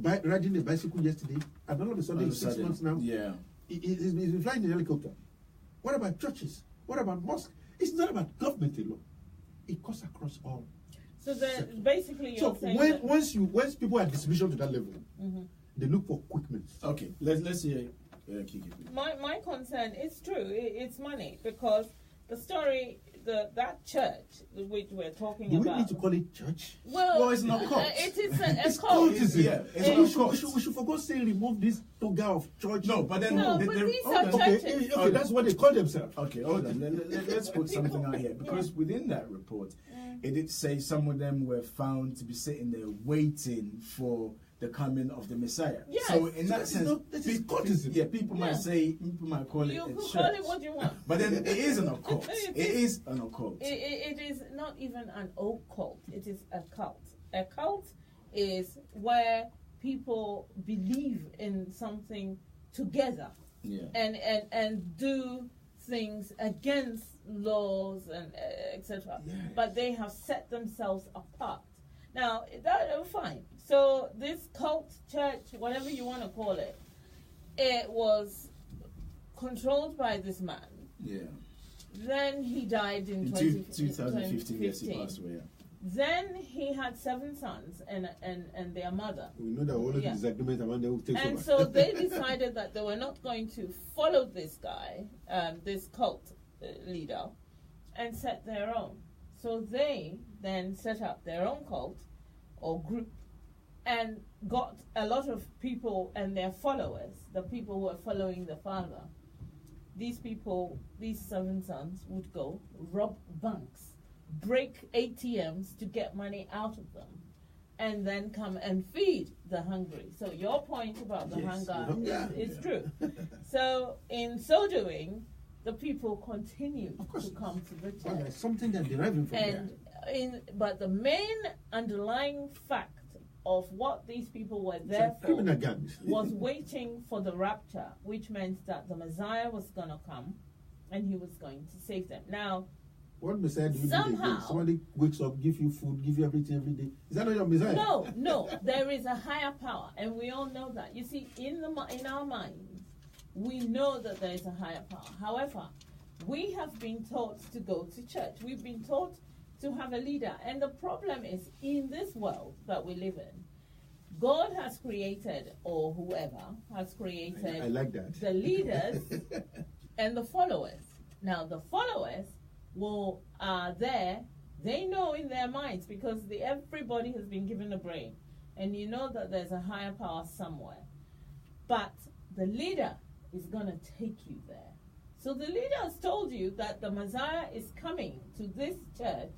riding a bicycle yesterday, and all of a sudden, 6 months now, he's been flying in a helicopter. What about churches? What about mosques? It's not about government alone. It cuts across all. So basically, you're saying once people are distribution to that level, they look for quick means. Okay, let's hear Kiki. My concern is true. It's money, because the story, that church which we're talking about. Do we need to call it church? Well, it's not cult. It is a it's cult. It's not cult. We should for God's sake remove this toga of church. No, but then these are churches. Okay, that's what they call themselves. Okay, hold on. Let's put something out here, because within that report, it did say some of them were found to be sitting there waiting for the coming of the Messiah. Yes. So in that sense, people might call it a church. Call it what you want. But then it is an occult. It is an occult. It is not even an occult. It is a cult. A cult is where people believe in something together, and do things against laws and etc. Yes. But they have set themselves apart. Now, fine. So this cult, church, whatever you want to call it, it was controlled by this man. Yeah. Then he died in 2015. Yes, he passed away. Yeah. Then he had 7 sons and their mother. We know that all of the disagreement among them will take And over. so they decided that they were not going to follow this guy, this cult leader, and set their own. So they then set up their own cult or group and got a lot of people and their followers, the people who were following the father. These people, these 7 sons, would go rob banks, break ATMs to get money out of them, and then come and feed the hungry. So your point about the hunger is true. So in so doing, the people continue to come to the church. Well, there's something that deriving from there. But the main underlying fact of what these people were there for was waiting for the rapture, which meant that the Messiah was going to come and he was going to save them. Now, what Messiah do you do again? Somebody wakes up, give you food, give you everything every day. Is that not your Messiah? No. There is a higher power, and we all know that. You see, in our minds, we know that there is a higher power. However, We have been taught to go to church. We've been taught to have a leader. And the problem is, in this world that we live in, God has created, or whoever has created, I like that. the leaders and the followers. Now, the followers are there. They know in their minds, because everybody has been given a brain. And you know that there's a higher power somewhere. But the leader is going to take you there. So the leader has told you that the Messiah is coming to this church.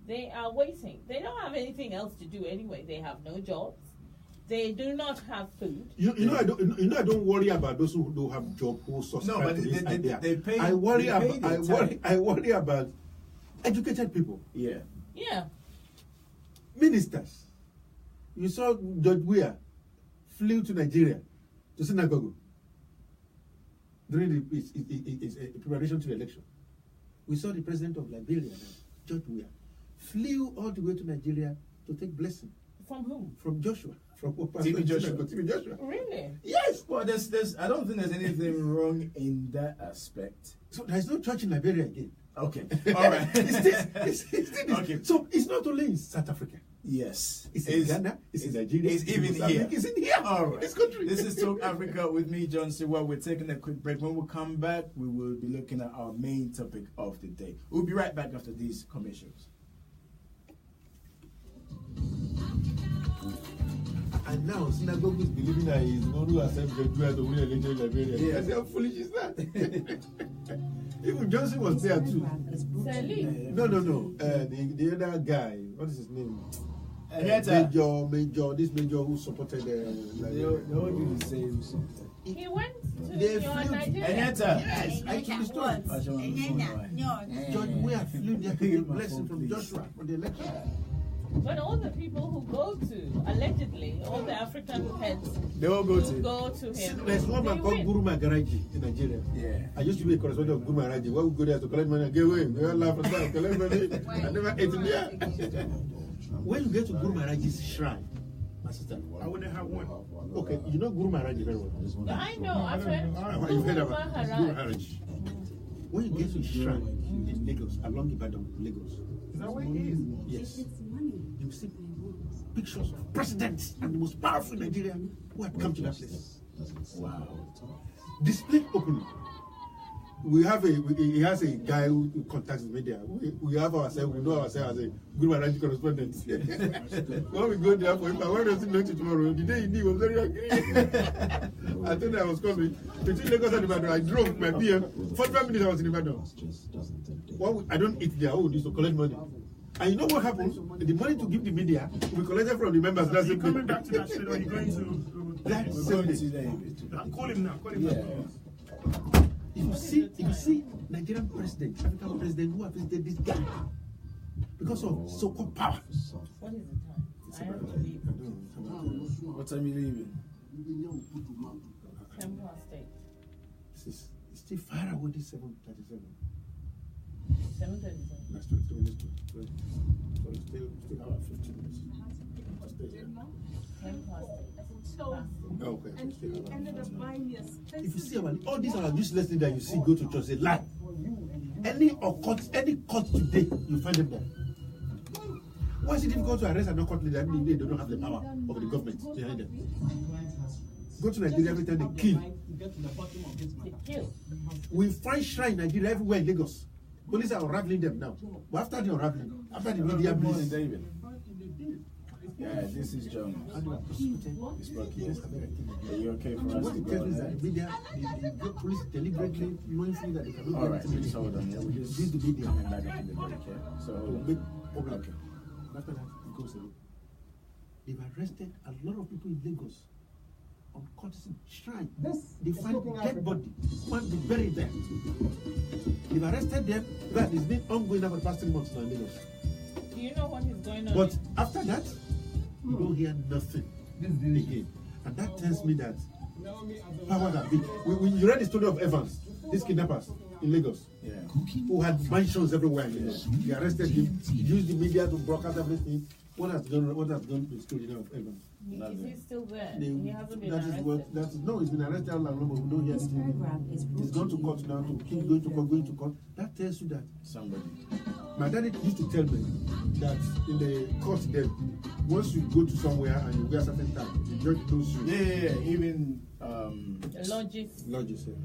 They are waiting. They don't have anything else to do anyway. They have no jobs. They do not have food. I don't worry about those who don't have job, who subscribe to this idea. They pay. I worry about educated people. Yeah. Yeah. Ministers. You saw Judge Weah flew to Nigeria to synagogue during his preparation to the election. We saw the president of Liberia, Judge Weah, flew all the way to Nigeria to take blessing. From whom? From Joshua. From TB Joshua. Really? Yes. Well, there's. I don't think there's anything wrong in that aspect. So there's no church in Liberia again. Okay. All right. It's Okay. So it's not only in South Africa. Yes. It's in Ghana. It's in Nigeria. It's even Mozambique, here. It's in here. All right. This country. This is Talk Africa with me, John Siwa. We're taking a quick break. When we come back, we will be looking at our main topic of the day. We'll be right back after these commercials. And now synagogue is believing that he's the one who accepts the Jews to win election in Liberia. Yeah. That's how foolish is that? Even Johnson was there too. No. The other guy, what is his name? Major, this major who supported They all do the same. He went to They your flew to Nigeria. Yes, I told the story. Judge Weah flew there to take blessing from Joshua for the election. But all the people who go to, allegedly, all the African heads They all go who to. go to him. There's one man they called win. Guru Maharaji in Nigeria. Yeah. I used to be a correspondent of Guru Maharaji. Where we go there to collect money and get away. We all laugh and that, collect money. I never ate in there. When you get to Guru Maharaji's shrine, my sister, I wouldn't have one. okay, you know Guru Maharaji very well. I know, I've heard. You've heard Guru about Guru Maharaj. Maharaji. When you get to his shrine in Lagos, along Ibadan, Lagos, Is that what it is? yes, you see pictures of presidents and the most powerful Nigerian who had come to that place. Wow. Displayed openly. He has a guy who contacts the media. We have ourselves, we know ourselves as a Guru Maharaji correspondent. When we go there for him, when does he know to tomorrow? The day he knew, he was very angry. I told him I was coming. Between Lagos and Ibadan, I drove my PM. 45 minutes I was in Ibadan. I don't eat there. I would use to collect money. And you know what happens? The money to give the media, we collected from the members. Are you coming back to that shit, or are you going to? That's Going to Sunday. Call him now. Call him now. If you see Nigerian president, African president who have visited this guy because of so-called power. What is the time? I have to leave. What time are you leaving? Temple State. It's still far away. This 7:37. 7:37. That's 20 minutes. So it's still our 15 minutes. Stay here. Temple State. Okay. And he ended up buying me a space. If you see all these are useless things that you see go to church, they lie. Any court today, you find them there. Why is it difficult to arrest an occult leader? They don't have the power of the government behind them. Go to Nigeria every time they kill. They kill. We find shrine in Nigeria everywhere in Lagos. Police are unraveling them now. But after the unraveling, after the media Good morning, bliss, David. Yeah, this is John. It's Bucky. Are you okay for us what to it go tells is that ahead? the media, the police deliberately, knowingly that they cannot All do right, anything. just hold on. Yeah, we just Use the media. coming back after the break. Yeah. So Big problem. okay. After that, it goes away. They've arrested a lot of people in Lagos on courtesy shrine. They find dead body, one be buried there. They've arrested them. That it's been ongoing now for the past 3 months now in Lagos. Do you know what is going on? But after that, you don't hear nothing again. And that tells me that powers are big. You read the story of Evans, these kidnappers. in Lagos, Yeah. who had mansions everywhere in Lagos. They arrested him. He used the media to broadcast everything. What has gone to the story now of Evans? Is he still there? They- He hasn't been that is arrested. what that is no. He's been arrested all along, but we don't hear This anything. program is brought He's gone to you court now to by keep KIKI going to court. That tells you that. Somebody. My daddy used to tell me that in the court then, once you go to somewhere and you wear certain tag, the judge knows you. Yeah. Even The lodges. Lodges, yeah.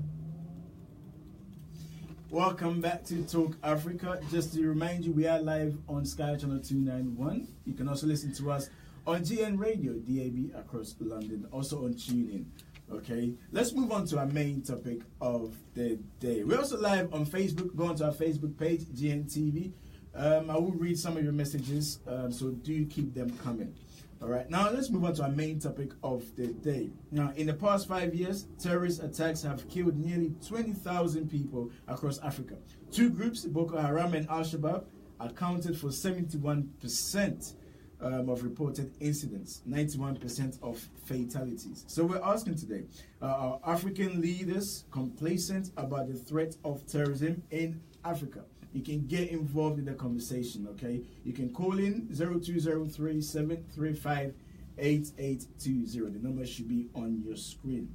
welcome back to Talk Africa. Just to remind you, we are live on Sky Channel 291. You can also listen to us on GN Radio, DAB across London, also on TuneIn. Okay, let's move on to our main topic of the day. We're also live on Facebook. Go onto our Facebook page, GNTV. I will read some of your messages, so do keep them coming. All right, now let's move on to our main topic of the day. Now, in the past 5 years, terrorist attacks have killed nearly 20,000 people across Africa. Two groups, Boko Haram and Al-Shabaab, accounted for 71% of reported incidents, 91% of fatalities. So we're asking today, are African leaders complacent about the threat of terrorism in Africa? You can get involved in the conversation, okay? You can call in 0203-735-8820. The number should be on your screen.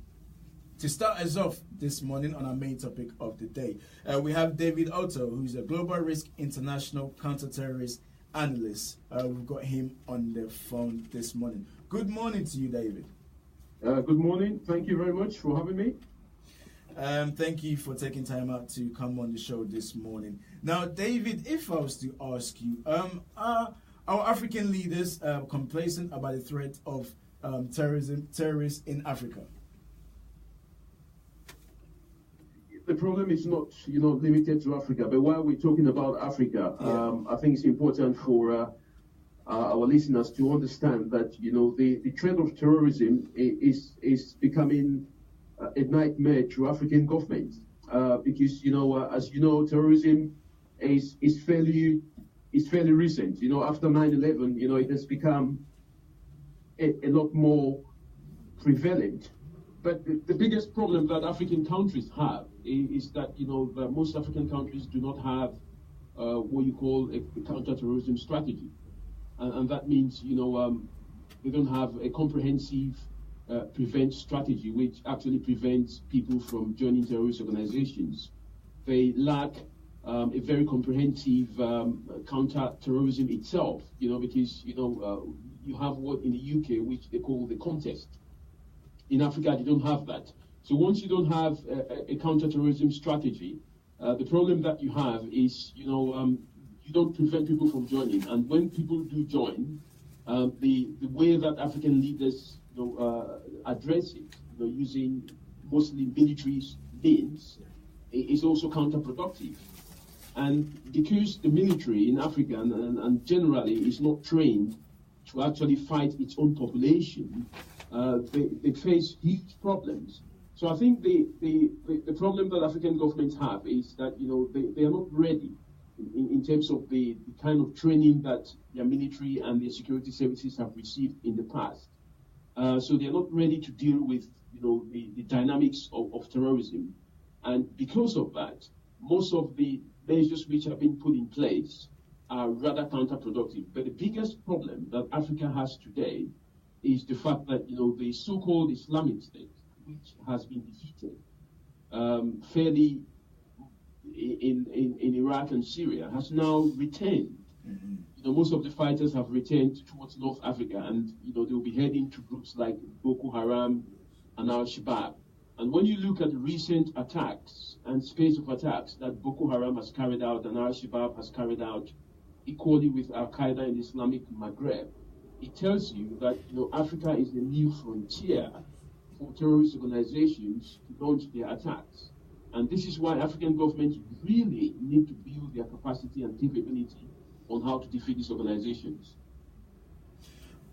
To start us off this morning on our main topic of the day, we have David Otto, who's a Global Risk International counter-terrorist analyst. We've got him on the phone this morning. Good morning to you, David. Good morning. Thank you very much for having me. Thank you for taking time out to come on the show this morning. Now, David, if I was to ask you, are our African leaders complacent about the threat of terrorists in Africa? The problem is not, limited to Africa. But while we're talking about Africa, I think it's important for our listeners to understand that the trend of terrorism is becoming a nightmare to African governments because as you know, terrorism is fairly recent. After 9/11, it has become a lot more prevalent. But the biggest problem that African countries have is that that most African countries do not have what you call a counter-terrorism strategy, and that means they don't have a comprehensive prevent strategy which actually prevents people from joining terrorist organizations. They lack a very comprehensive counter-terrorism itself, because you have what in the UK which they call the contest. In Africa, they don't have that. So once you don't have a counter-terrorism strategy, the problem that you have is, you don't prevent people from joining. And when people do join, the way that African leaders address it, using mostly military means, is also counterproductive. And because the military in Africa and generally is not trained to actually fight its own population, they face huge problems. So I think the problem that African governments have is that they are not ready in terms of the kind of training that their military and their security services have received in the past. So they are not ready to deal with the dynamics of terrorism, and because of that, most of the measures which have been put in place are rather counterproductive. But the biggest problem that Africa has today is the fact that the so-called Islamic State, which has been defeated fairly in Iraq and Syria, has now returned. Mm-hmm. Most of the fighters have returned towards North Africa, and they will be heading to groups like Boko Haram and Al-Shabaab. And when you look at the recent attacks and space of attacks that Boko Haram has carried out and Al-Shabaab has carried out, equally with Al-Qaeda in the Islamic Maghreb, it tells you that Africa is the new frontier for terrorist organizations to launch their attacks. And this is why African governments really need to build their capacity and capability on how to defeat these organizations.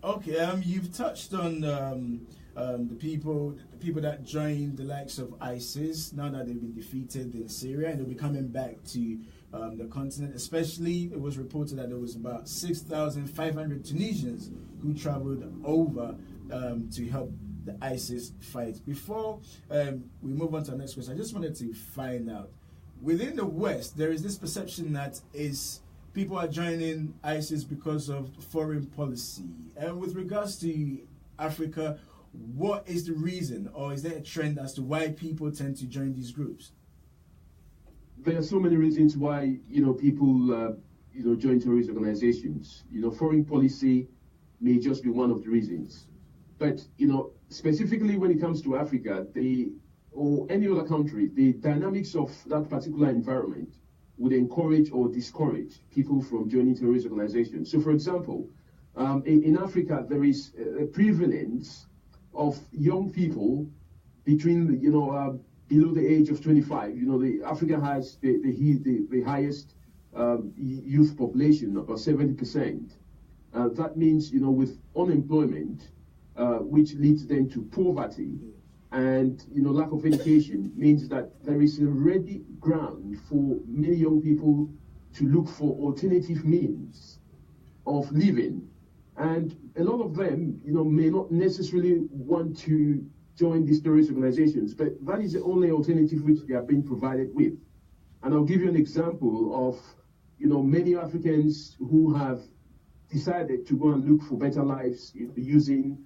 Okay, you've touched on the people that joined the likes of ISIS now that they've been defeated in Syria, and they'll be coming back to the continent. Especially, it was reported that there was about 6,500 Tunisians who traveled over to help the ISIS fight. Before we move on to our next question, I just wanted to find out, within the West, there is this perception that people are joining ISIS because of foreign policy. And with regards to Africa, what is the reason, or is there a trend as to why people tend to join these groups? There are so many reasons why people join terrorist organizations. Foreign policy may just be one of the reasons. But specifically when it comes to Africa, or any other country, the dynamics of that particular environment would encourage or discourage people from joining terrorist organizations. So, for example, in Africa, there is a prevalence of young people between below the age of 25. Africa has the highest youth population, about 70%. That means, with unemployment, which leads them to poverty, and lack of education, means that there is a ready ground for many young people to look for alternative means of living. And a lot of them, may not necessarily want to join these terrorist organizations, but that is the only alternative which they are being provided with. And I'll give you an example of, many Africans who have decided to go and look for better lives using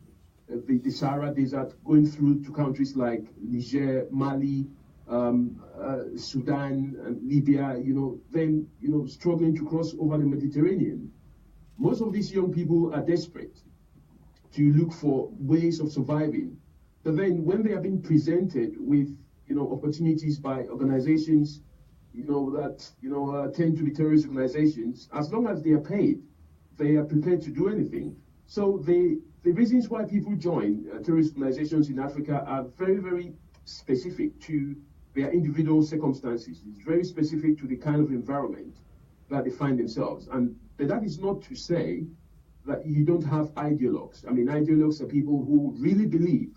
the Sahara Desert, going through to countries like Niger, Mali, Sudan, and Libya, then, struggling to cross over the Mediterranean. Most of these young people are desperate to look for ways of surviving. But then when they are being presented with, opportunities by organizations, that tend to be terrorist organizations, as long as they are paid, they are prepared to do anything. So the reasons why people join terrorist organizations in Africa are very, very specific to their individual circumstances. It's very specific to the kind of environment that they find themselves. But that is not to say that you don't have ideologues. I mean, ideologues are people who really believe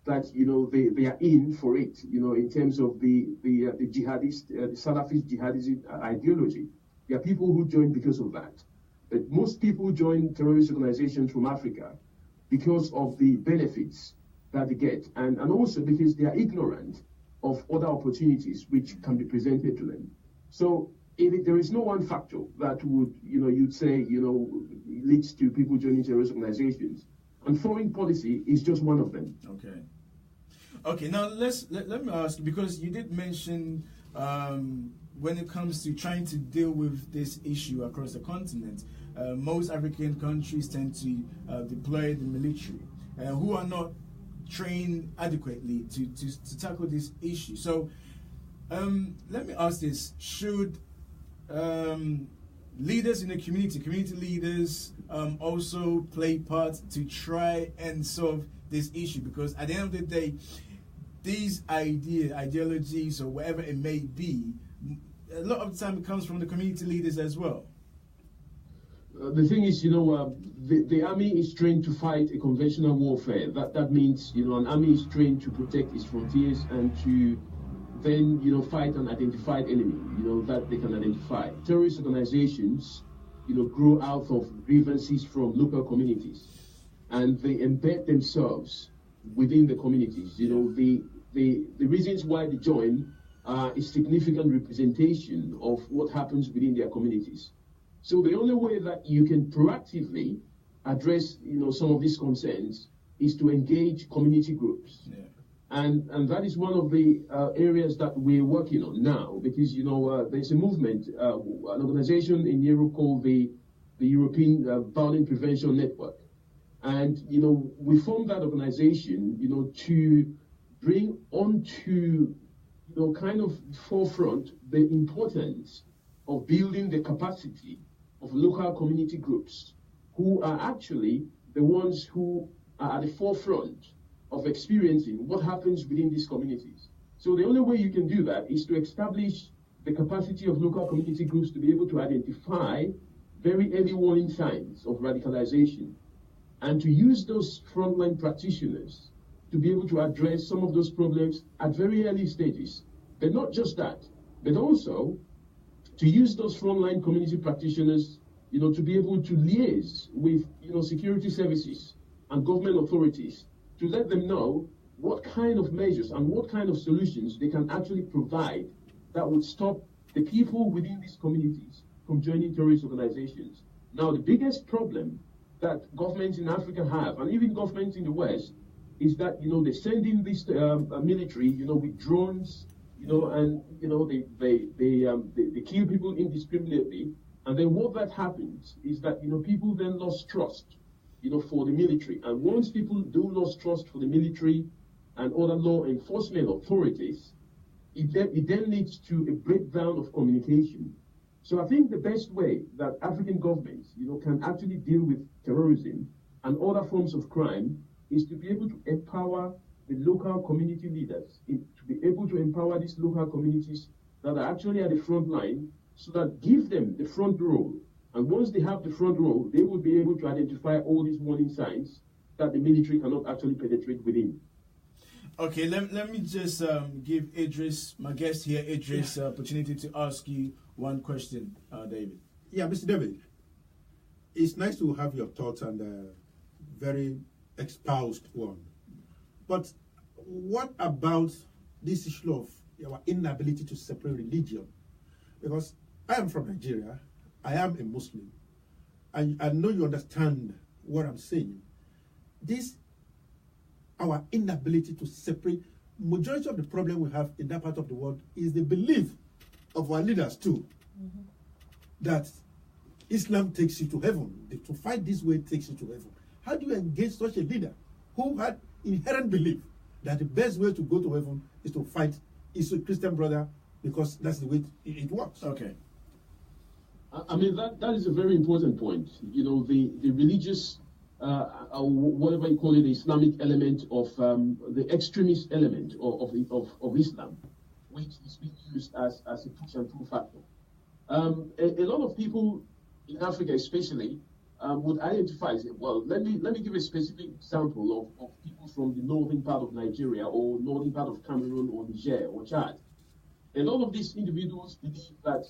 that, they are in for it, in terms of the jihadist, the Salafist jihadism ideology. There are people who join because of that. But most people join terrorist organizations from Africa because of the benefits that they get, and also because they are ignorant of other opportunities which can be presented to them. So there is no one factor that would, you'd say, leads to people joining terrorist organizations. And foreign policy is just one of them. Okay. Now let me ask, because you did mention when it comes to trying to deal with this issue across the continent, most African countries tend to deploy the military, who are not trained adequately to tackle this issue. So let me ask this: should leaders in the community leaders, also play part to try and solve this issue? Because at the end of the day, these ideologies or whatever it may be, a lot of the time it comes from the community leaders as well. The thing is, the army is trained to fight a conventional warfare. That means, an army is trained to protect its frontiers and to then, fight an identified enemy, that they can identify. Terrorist organizations, grow out of grievances from local communities, and they embed themselves within the communities. The reasons why they join are a significant representation of what happens within their communities. So the only way that you can proactively address, some of these concerns is to engage community groups. Yeah. And that is one of the areas that we're working on now, because, there's a movement, an organization in Europe called the European Violence Prevention Network. And, we formed that organization, to bring onto, kind of forefront the importance of building the capacity of local community groups, who are actually the ones who are at the forefront of experiencing what happens within these communities. So the only way you can do that is to establish the capacity of local community groups to be able to identify very early warning signs of radicalization, and to use those frontline practitioners to be able to address some of those problems at very early stages. But not just that, but also to use those frontline community practitioners, to be able to liaise with, security services and government authorities to let them know what kind of measures and what kind of solutions they can actually provide that would stop the people within these communities from joining terrorist organizations. Now, the biggest problem that governments in Africa have, and even governments in the West, is that, they send in this military, with drones, and, they kill people indiscriminately. And then what that happens is that, people then lost trust, for the military. And once people do lose trust for the military and other law enforcement authorities, it then leads to a breakdown of communication. So I think the best way that African governments, can actually deal with terrorism and other forms of crime is to be able to empower the local community leaders, to be able to empower these local communities that are actually at the front line, so that give them the front row. And once they have the front row, they will be able to identify all these warning signs that the military cannot actually penetrate within. Okay, let me just give Idris, my guest here, Idris, opportunity to ask you one question, David. Yeah, Mr. David, it's nice to have your thoughts and very espoused one. But what about this issue of our inability to separate religion? Because I am from Nigeria, I am a Muslim, and I know you understand what I'm saying. Our inability to separate, majority of the problem we have in that part of the world is the belief of our leaders too, that Islam takes you to heaven. To fight this way takes you to heaven. How do you engage such a leader who had inherent belief that the best way to go to heaven is to fight his Christian brother, because that's the way it works? Okay. I mean, that is a very important point. The religious, or whatever you call it, the Islamic element of the extremist element of Islam, which is being used as a push and pull factor. A lot of people in Africa, especially, would identify. Well, let me give a specific example of people from the northern part of Nigeria or northern part of Cameroon or Niger or Chad. A lot of these individuals believe that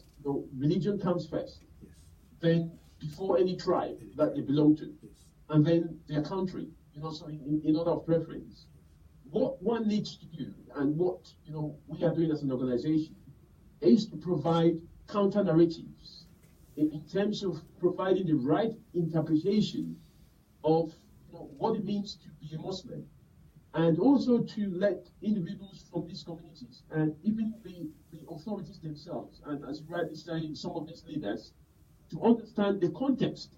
religion comes first, then before any tribe that they belong to, and then their country, so in order of preference. What one needs to do, and what we are doing as an organization, is to provide counter narratives in terms of providing the right interpretation of what it means to be a Muslim, and also to let individuals from these communities and even the authorities themselves, and as you rightly say, some of these leaders, to understand the context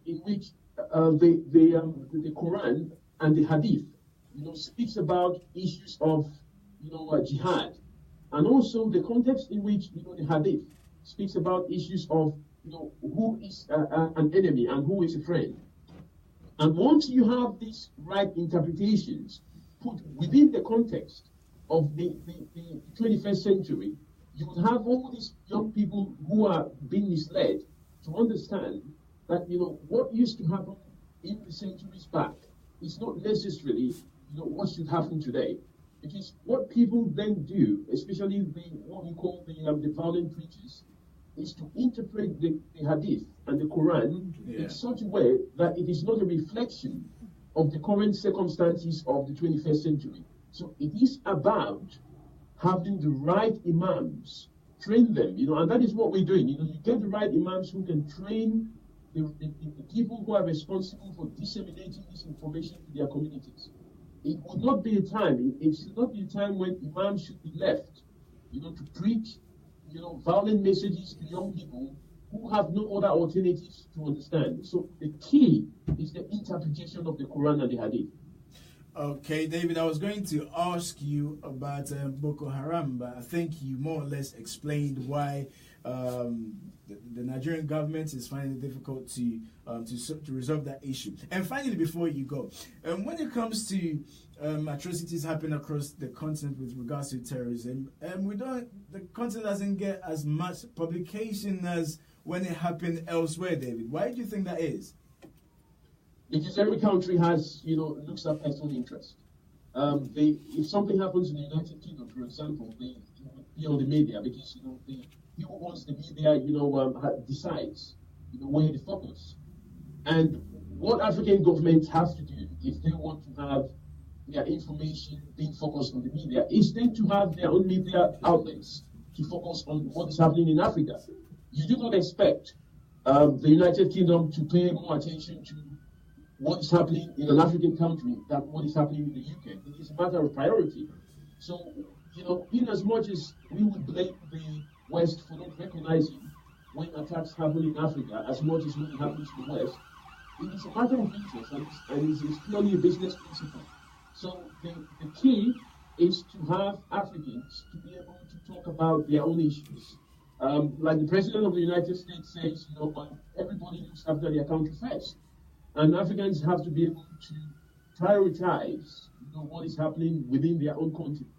in which the Quran and the Hadith, speaks about issues of, jihad, and also the context in which, the Hadith speaks about issues of, who is an enemy and who is a friend. And once you have these right interpretations put within the context of the 21st century, you would have all these young people who are being misled to understand that, what used to happen in the centuries back is not necessarily, what should happen today. Because what people then do, especially what we call the violent preachers, is to interpret the Hadith and the Quran in such a way that it is not a reflection of the current circumstances of the 21st century. So it is about having the right imams, train them, and that is what we're doing. You get the right imams who can train the people who are responsible for disseminating this information to their communities. It would not be a time, it should not be a time when imams should be left, to preach, violent messages to young people who have no other alternatives to understand. So the key is the interpretation of the Quran and the Hadith. Okay, David, I was going to ask you about Boko Haram, but I think you more or less explained why the Nigerian government is finding it difficult to resolve that issue. And finally, before you go, when it comes to atrocities happening across the continent with regards to terrorism, the continent doesn't get as much publication as when it happened elsewhere, David. Why do you think that is? Because every country has, looks at personal interest. If something happens in the United Kingdom, for example, they be on the media because, the people wants the media, decides, where to focus. And what African governments have to do if they want to have their information being focused on the media is then to have their own media outlets to focus on what is happening in Africa. You do not expect the United Kingdom to pay more attention to what is happening in an African country than what is happening in the UK. It is a matter of priority. So, in as much as we would blame the West for not recognizing when attacks happen in Africa as much as when it happens in the West, it is a matter of interest, and it's purely a business principle. So the key is to have Africans to be able to talk about their own issues. Like the President of the United States says, everybody looks after their country first. And Africans have to be able to prioritize what is happening within their own continent,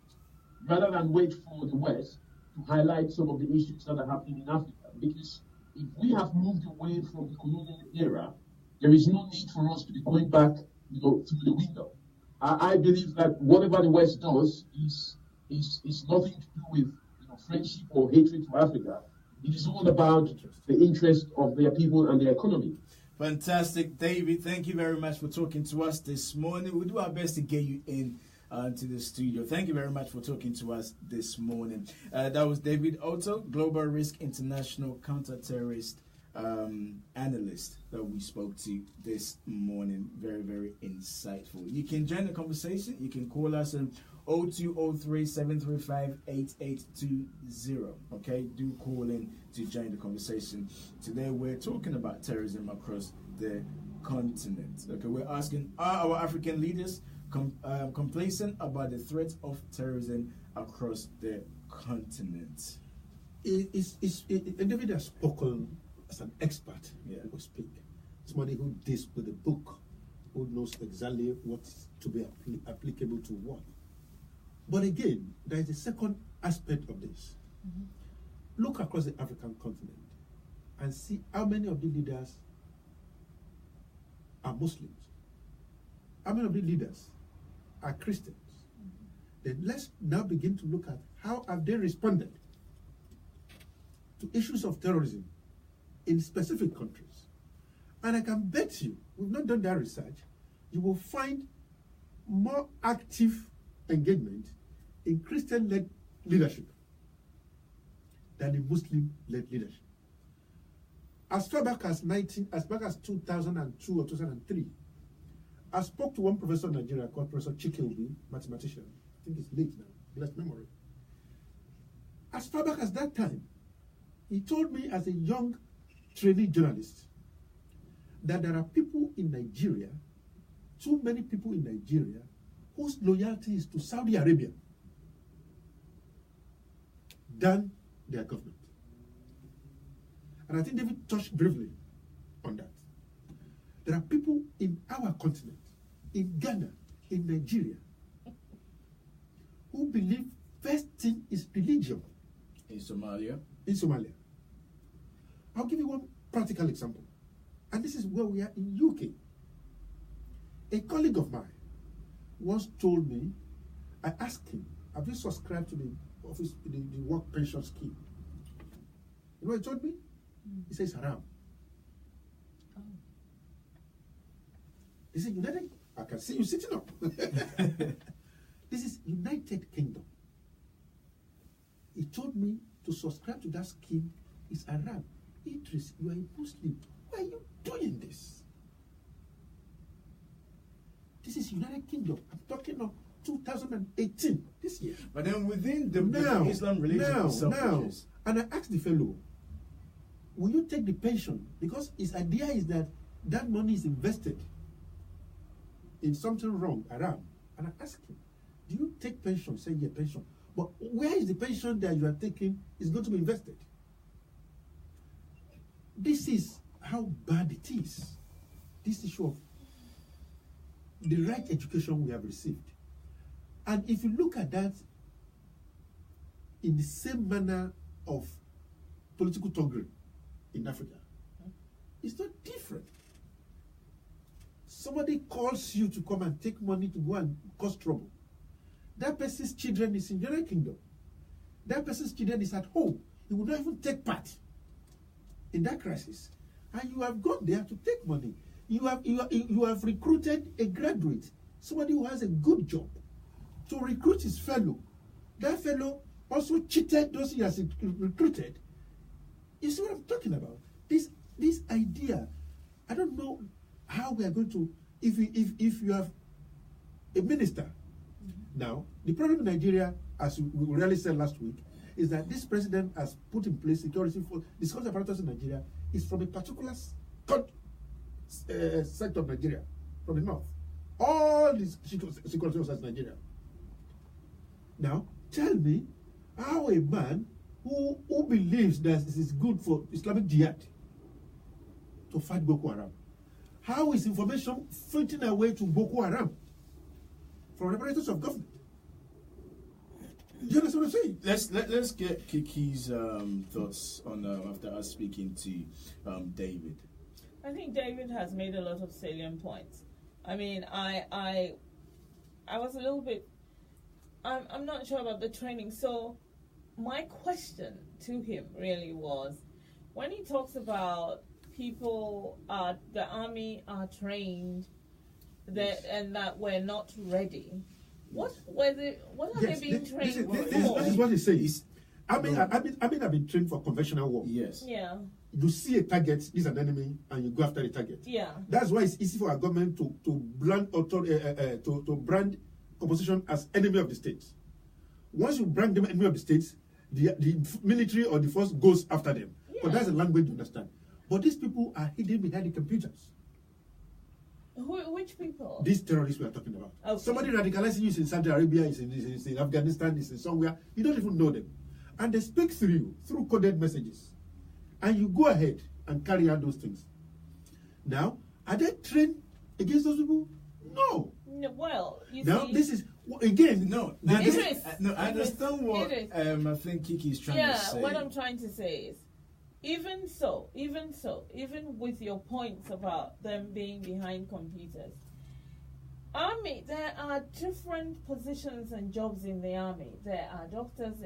rather than wait for the West to highlight some of the issues that are happening in Africa. Because if we have moved away from the colonial era, there is no need for us to be going back through the window. I believe that whatever the West does is nothing to do with friendship or hatred for Africa. It is all about the interest of their people and their economy. Fantastic, David. Thank you very much for talking to us this morning. We'll do our best to get you in to the studio. Thank you very much for talking to us this morning. That was David Otto, Global Risk International Counter-Terrorist analyst that we spoke to this morning. Very, very insightful. You can join the conversation. You can call us on 0203-735-8820. Okay, do call in to join the conversation. Today we're talking about terrorism across the continent. Okay, we're asking, are our African leaders complacent about the threat of terrorism across the continent? David has spoken as an expert who speak. Somebody who deals with the book, who knows exactly what's to be applicable to what. But again, there is a second aspect of this. Look across the African continent and see how many of the leaders are Muslims. How many of the leaders are Christians? Then let's now begin to look at how have they responded to issues of terrorism in specific countries. And I can bet you, we've not done that research, you will find more active engagement in Christian-led leadership than in Muslim-led leadership. As far back as 2002 or 2003, I spoke to one professor in Nigeria called Professor Chikeobi, mathematician. I think he's late now, blessed memory. As far back as that time, he told me as a young trainee journalist that there are people in Nigeria, too many people in Nigeria, whose loyalty is to Saudi Arabia than their government. And I think David touched briefly on that. There are people in our continent, in Ghana, in Nigeria, who believe first thing is religion. In Somalia? In Somalia. I'll give you one practical example. And this is where we are in UK. A colleague of mine once told me, I asked him, have you subscribed to the office, the work pension scheme? You know what he told me? He says haram. Oh. He said, United, I can see you sitting up. This is United Kingdom. He told me to subscribe to that scheme is haram. Idris, you are a Muslim. Why are you doing this? This is United Kingdom. I'm talking of 2018, this year. But then within the Islam religion itself, and I asked the fellow, will you take the pension? Because his idea is that that money is invested in something wrong, haram. And I asked him, do you take pension? He said, yeah, pension. But where is the pension that you are taking is going to be invested? This is how bad it is. This issue of the right education we have received. And if you look at that in the same manner of political toggery in Africa, it's not different. Somebody calls you to come and take money to go and cause trouble. That person's children is in the United Kingdom. That person's children is at home. He will not even take part in that crisis. And you have gone there to take money. You have recruited a graduate, somebody who has a good job, to recruit his fellow. That fellow also cheated those he has recruited. You see what I'm talking about? This idea, I don't know how we are going to, if you have a minister. Now, the problem in Nigeria, as we really said last week, is that this president has put in place security for the security apparatus in Nigeria is from a particular sector of Nigeria, from the north. All these security officers in Nigeria. Now, tell me how a man who believes that this is good for Islamic Jihad to fight Boko Haram, how is information filtering away to Boko Haram from the apparatus of government? Do you understand what I'm saying? Let's get Kiki's thoughts on after us speaking to David. I think David has made a lot of salient points. I mean, I was a little bit. I'm not sure about the training. So my question to him really was, when he talks about people, the army are trained, and that we're not ready. What are they being trained for? This is what he says. I've been trained for conventional war. Yes. Yeah. You see a target, is an enemy, and you go after the target. Yeah. That's why it's easy for our government to brand brand opposition as enemy of the state. Once you brand them enemy of the state, the military or the force goes after them. Yeah. But that's a language you understand. But these people are hidden behind the computers. Which people? These terrorists we are talking about. Okay. Somebody radicalizing you is in Saudi Arabia, is in Afghanistan, is in somewhere. You don't even know them. And they speak through you, through coded messages. And you go ahead and carry out those things. Now, are they trained against those people? No. No, well, you now, see, this is, again, No, Idris, I understand what I think Kiki is trying to say. Yeah, what I'm trying to say is, even with your points about them being behind computers, army, there are different positions and jobs in the army. There are doctors,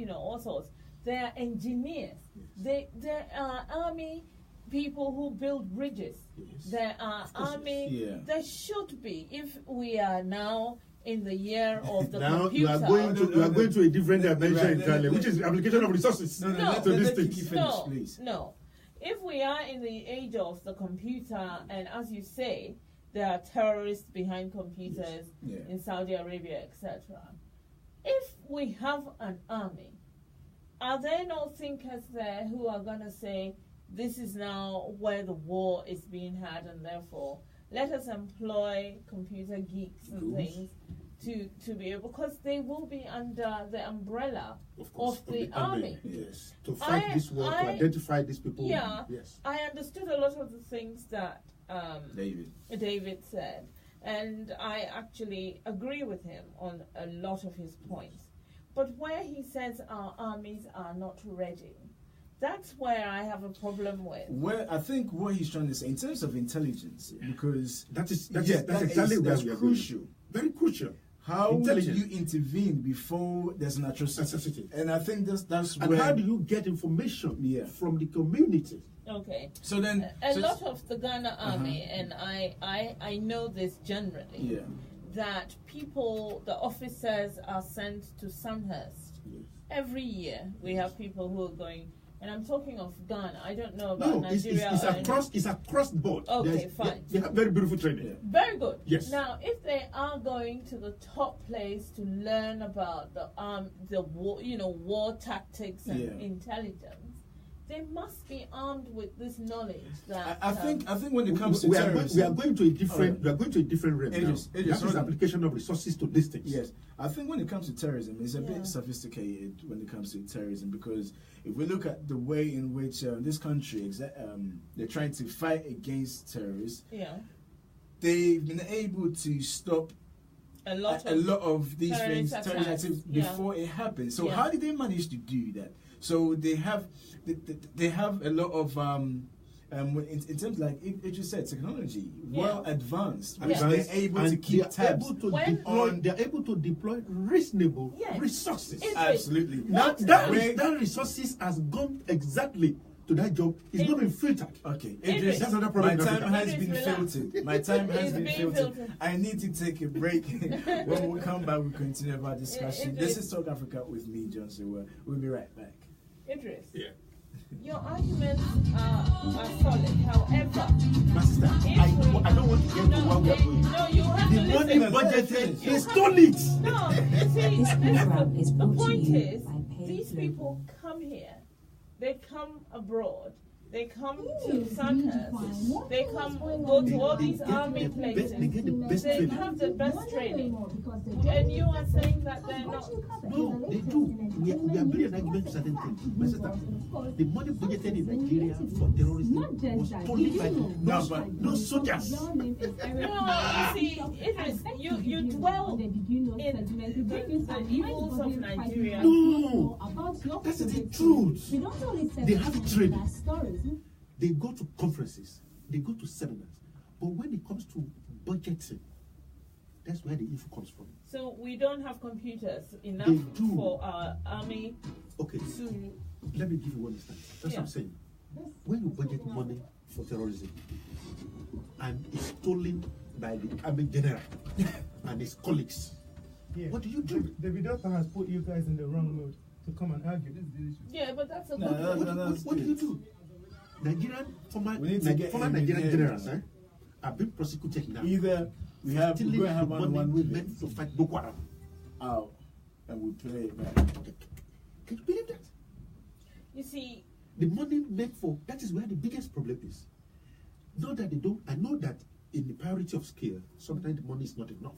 all sorts. There are engineers. Yes. There are army people who build bridges. Yes. There are army. Yeah. There should be, if we are now in the year of the now computer. you are going to a different dimension entirely, which is the application of resources to these things. Please. No. If we are in the age of the computer, and as you say, there are terrorists behind computers in Saudi Arabia, etc. If we have an army, are there no thinkers there who are going to say, this is now where the war is being had, and therefore let us employ computer geeks and things to be able, because they will be under the umbrella of the army. Yes, to fight this war, to identify these people. Yeah, yes. I understood a lot of the things that David said, and I actually agree with him on a lot of his points. But where he says our armies are not ready, that's where I have a problem with. Well, I think what he's trying to say in terms of intelligence, because that's exactly where we are crucial. Going. Very crucial. How do you intervene before there's an atrocity? And I think that's and where. How do you get information from the community? Okay. So then, a lot of the Ghana army, and I know this generally, that people, the officers are sent to Sandhurst. Yes. Every year we have people who are going, and I'm talking of Ghana. I don't know about Nigeria. It's across the board. Okay, fine. They have very beautiful training. Very good. Yes. Now, if they are going to the top place to learn about the war, war tactics and intelligence, they must be armed with this knowledge. That I think when it comes to terrorism, we are going to a different realm now. That is application of resources to these things. Yes, I think when it comes to terrorism, it's a bit sophisticated when it comes to terrorism, because if we look at the way in which this country they're trying to fight against terrorists, they've been able to stop a lot of these terrorist activities before it happens. So how did they manage to do that? So they have a lot of in terms like it just said technology well advanced, which they're able to keep tabs on. They're able to deploy reasonable resources. Absolutely. Now that resources has gone exactly to that job is not being filtered. Okay, Idris, that's another problem. my in time Africa. has been Idris, filtered. My time has It's been being filtered. filtered. I need to take a break. When we come back, we'll continue our discussion. Idris. This is Talk Africa with me, John Sewa. We'll be right back. Idris, Yeah. your arguments are solid. However, My sister, I don't want to get to what we are doing. No, you have The to money listen. budgeted is stole it. No, you see, This program is the brought to point you is, by Pay these Global. people come here, they come abroad, they come to Sandhurst, they come go to all these army places, They get the best they training. have the best training, and you are saying that they're not. No, they do. We are building an argument to certain things. My sister, the money budgeted in Nigeria for terrorism was stolen by those soldiers. No, you see, Idris, you dwell in the evils of Nigeria. No, that's the truth. They have training. They go to conferences, they go to seminars, but when it comes to budgeting, that's where the issue comes from. So we don't have computers enough They do. for our army Okay, to. let me give you one instance. That's what I'm saying. When you budget money for terrorism and it's stolen by the army general and his colleagues, Yeah. what do you do? The videographer has put you guys in the wrong mood to come and argue. This is the issue. Yeah, but that's a No, good. What do you do? Nigerian We need to get former in Nigerian here. generals are being prosecuted now. Either we have Stealing we the have money one we with meant to fight Boko Haram. out and we play it back. Can you believe that? You see, The money meant for that is where the biggest problem is. Not that they don't. I know that in the priority of scale, sometimes the money is not enough.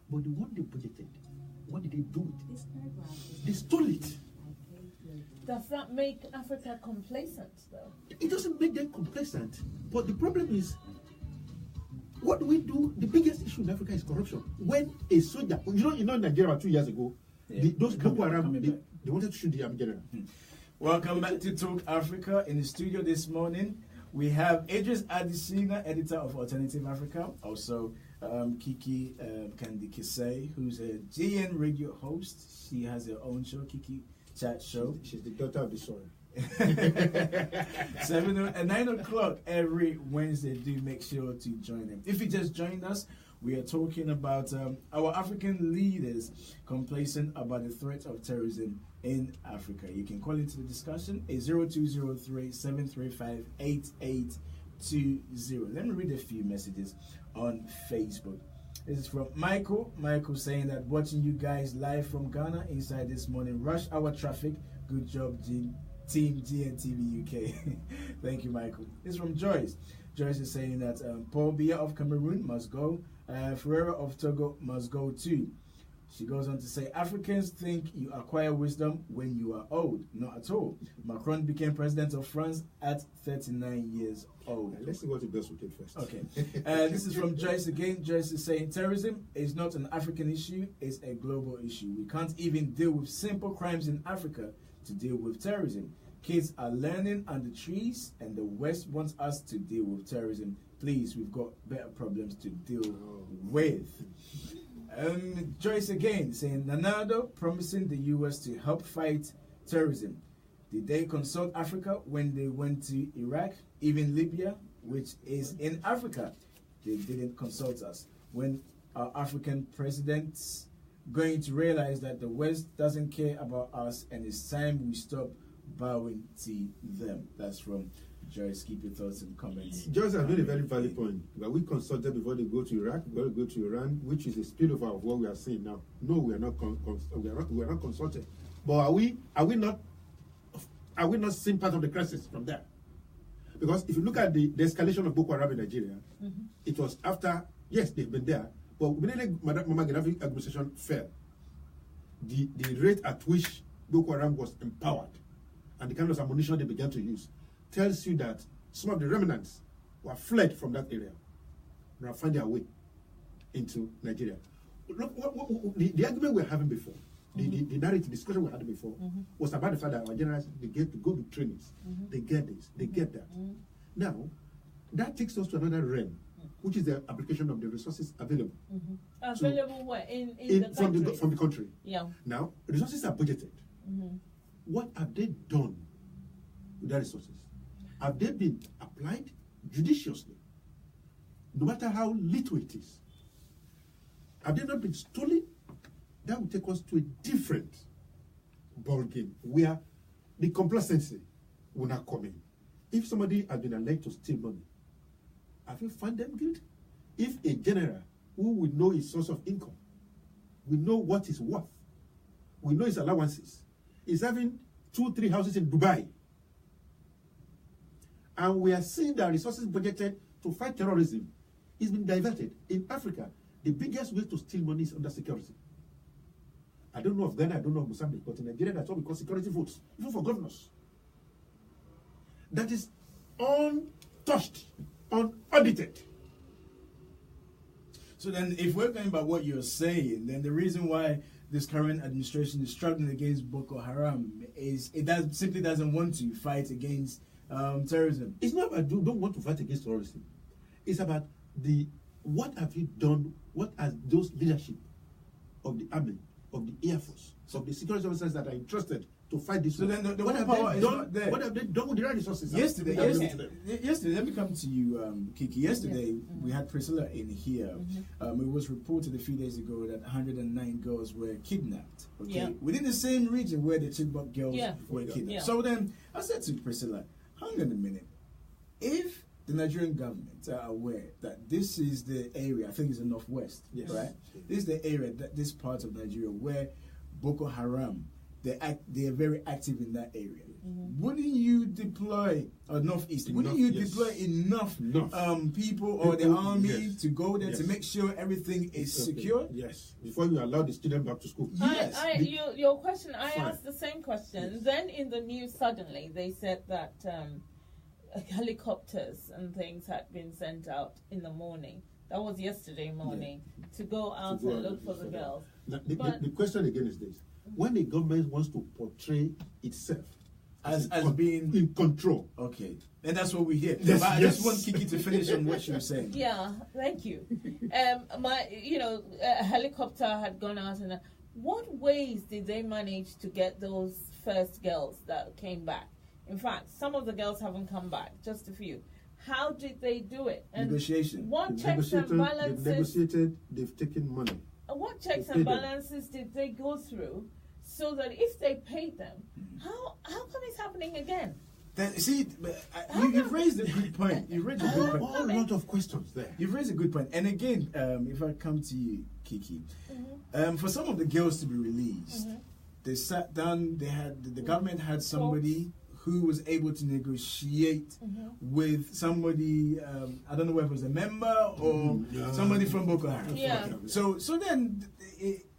But the one they budgeted, what did they do with it? This program is They stole it. by Pay Global. does that make Africa complacent, though? It doesn't make them complacent. But the problem is, what do we do? The biggest issue in Africa is corruption. When a soldier, you know, in Nigeria 2 years ago, Yeah. those Boko Haram, Coming back. they wanted to shoot the army general. Welcome back to Talk Africa. In the studio this morning, we have Idris Adesina, editor of Alternative Africa, also Kiki Kandikise, who's a GN radio host. She has her own show, Kiki Chat Show. She's the daughter of the soil. 7 and 9 o'clock every Wednesday. Do make sure to join them. If you just joined us, we are talking about our African leaders complacent about the threat of terrorism in Africa. You can call into the discussion at 0203-735-8820. Let me read a few messages on Facebook. This is from Michael. Michael saying that watching you guys live from Ghana inside this morning rush hour traffic. Good job, Team Gntv Uk. Thank you, Michael. This is from Joyce. Joyce is saying that Paul Biya of Cameroon must go. Ferreira of Togo must go too. She goes on to say, Africans think you acquire wisdom when you are old. Not at all. Macron became president of France at 39 years old. Let's see what it does with it first. Okay. This is from Joyce again. Joyce is saying, terrorism is not an African issue, it's a global issue. We can't even deal with simple crimes in Africa to deal with terrorism. Kids are learning under trees, and the West wants us to deal with terrorism. Please, we've got better problems to deal with. Joyce again saying, Nanado promising the US to help fight terrorism. Did they consult Africa when they went to Iraq? Even Libya, which is in Africa, they didn't consult us. When our African presidents going to realize that the West doesn't care about us, and it's time we stop bowing to them? That's from Joyce. Keep your thoughts and comments. Joyce has made a very valid point. But we consulted before they go to Iraq, before they go to Iran, which is a spillover of what we are seeing now. No, we are not we are not consulted. But are we not seeing part of the crisis from there? Because if you look at the escalation of Boko Haram in Nigeria, it was after, yes, they've been there, but when Mama Gaddafi administration fell, the rate at which Boko Haram was empowered and the kind of ammunition they began to use tells you that some of the remnants were fled from that area and are finding their way into Nigeria. Look, the argument we were having before, the narrative discussion we had before, was about the fact that our generals, they get to go to trainings, they get this, they get that. Now, that takes us to another realm, which is the application of the resources available. Available where? In the country? From the country. Yeah. Now, resources are budgeted. What have they done with their resources? Have they been applied judiciously? No matter how little it is. Have they not been stolen? That will take us to a different ball game where the complacency will not come in. If somebody has been alleged to steal money, have you found them guilty? If a general who will know his source of income, we know what he's worth, we know his allowances, is having 2-3 houses in Dubai, and we are seeing that resources budgeted to fight terrorism is being diverted. In Africa, the biggest way to steal money is under security. I don't know of Ghana, I don't know of Mozambique, but in Nigeria, that's what we call security votes, even for governors. That is untouched, unaudited. So then, if we're going by what you're saying, then the reason why this current administration is struggling against Boko Haram is simply doesn't want to fight against terrorism. It's not about don't want to fight against terrorism. It's about what have you done, what has those leadership of the army, of the Air Force, of the security officers that are entrusted to fight this. So then the what have power they is done? not there. What have they done with the right resources? Yesterday, let me come to you, Kiki. Yesterday, we had Priscilla in here. It was reported a few days ago that 109 girls were kidnapped. Okay, Yeah. within the same region where the Chibok girls were kidnapped. Yeah. So then, I said to Priscilla, hang on a minute. If the Nigerian government are aware that this is the area, I think it's the northwest, right? This is the area, this part of Nigeria where Boko Haram, they are very active in that area. Wouldn't you deploy northeast? Wouldn't you deploy enough people or the army to go there to make sure everything is secure? Yes, before you allow the student back to school. Yes. Your question, I Fine. asked the same question. Then in the news, suddenly they said that helicopters and things had been sent out in the morning. That was yesterday morning to go out and look for the girls. Now, the question again is this: when the government wants to portray itself As being in control, okay, and that's what we hear. Yes, But I yes. just want Kiki to finish on what she was saying. Yeah, thank you. A helicopter had gone out, and what ways did they manage to get those first girls that came back? In fact, some of the girls haven't come back, just a few. How did they do it? And Negotiation. what they've checks and negotiated, balances? they've taken money. What checks They and paid them. balances did they go through so that if they paid them, how come it's happening again? You've raised a good point. You've raised a good point. A lot of questions there. You've raised a good point. And again, if I come to you, Kiki, for some of the girls to be released, they sat down. The government had somebody who was able to negotiate with somebody. I don't know whether it was a member or somebody from Boko Haram. Yeah. So then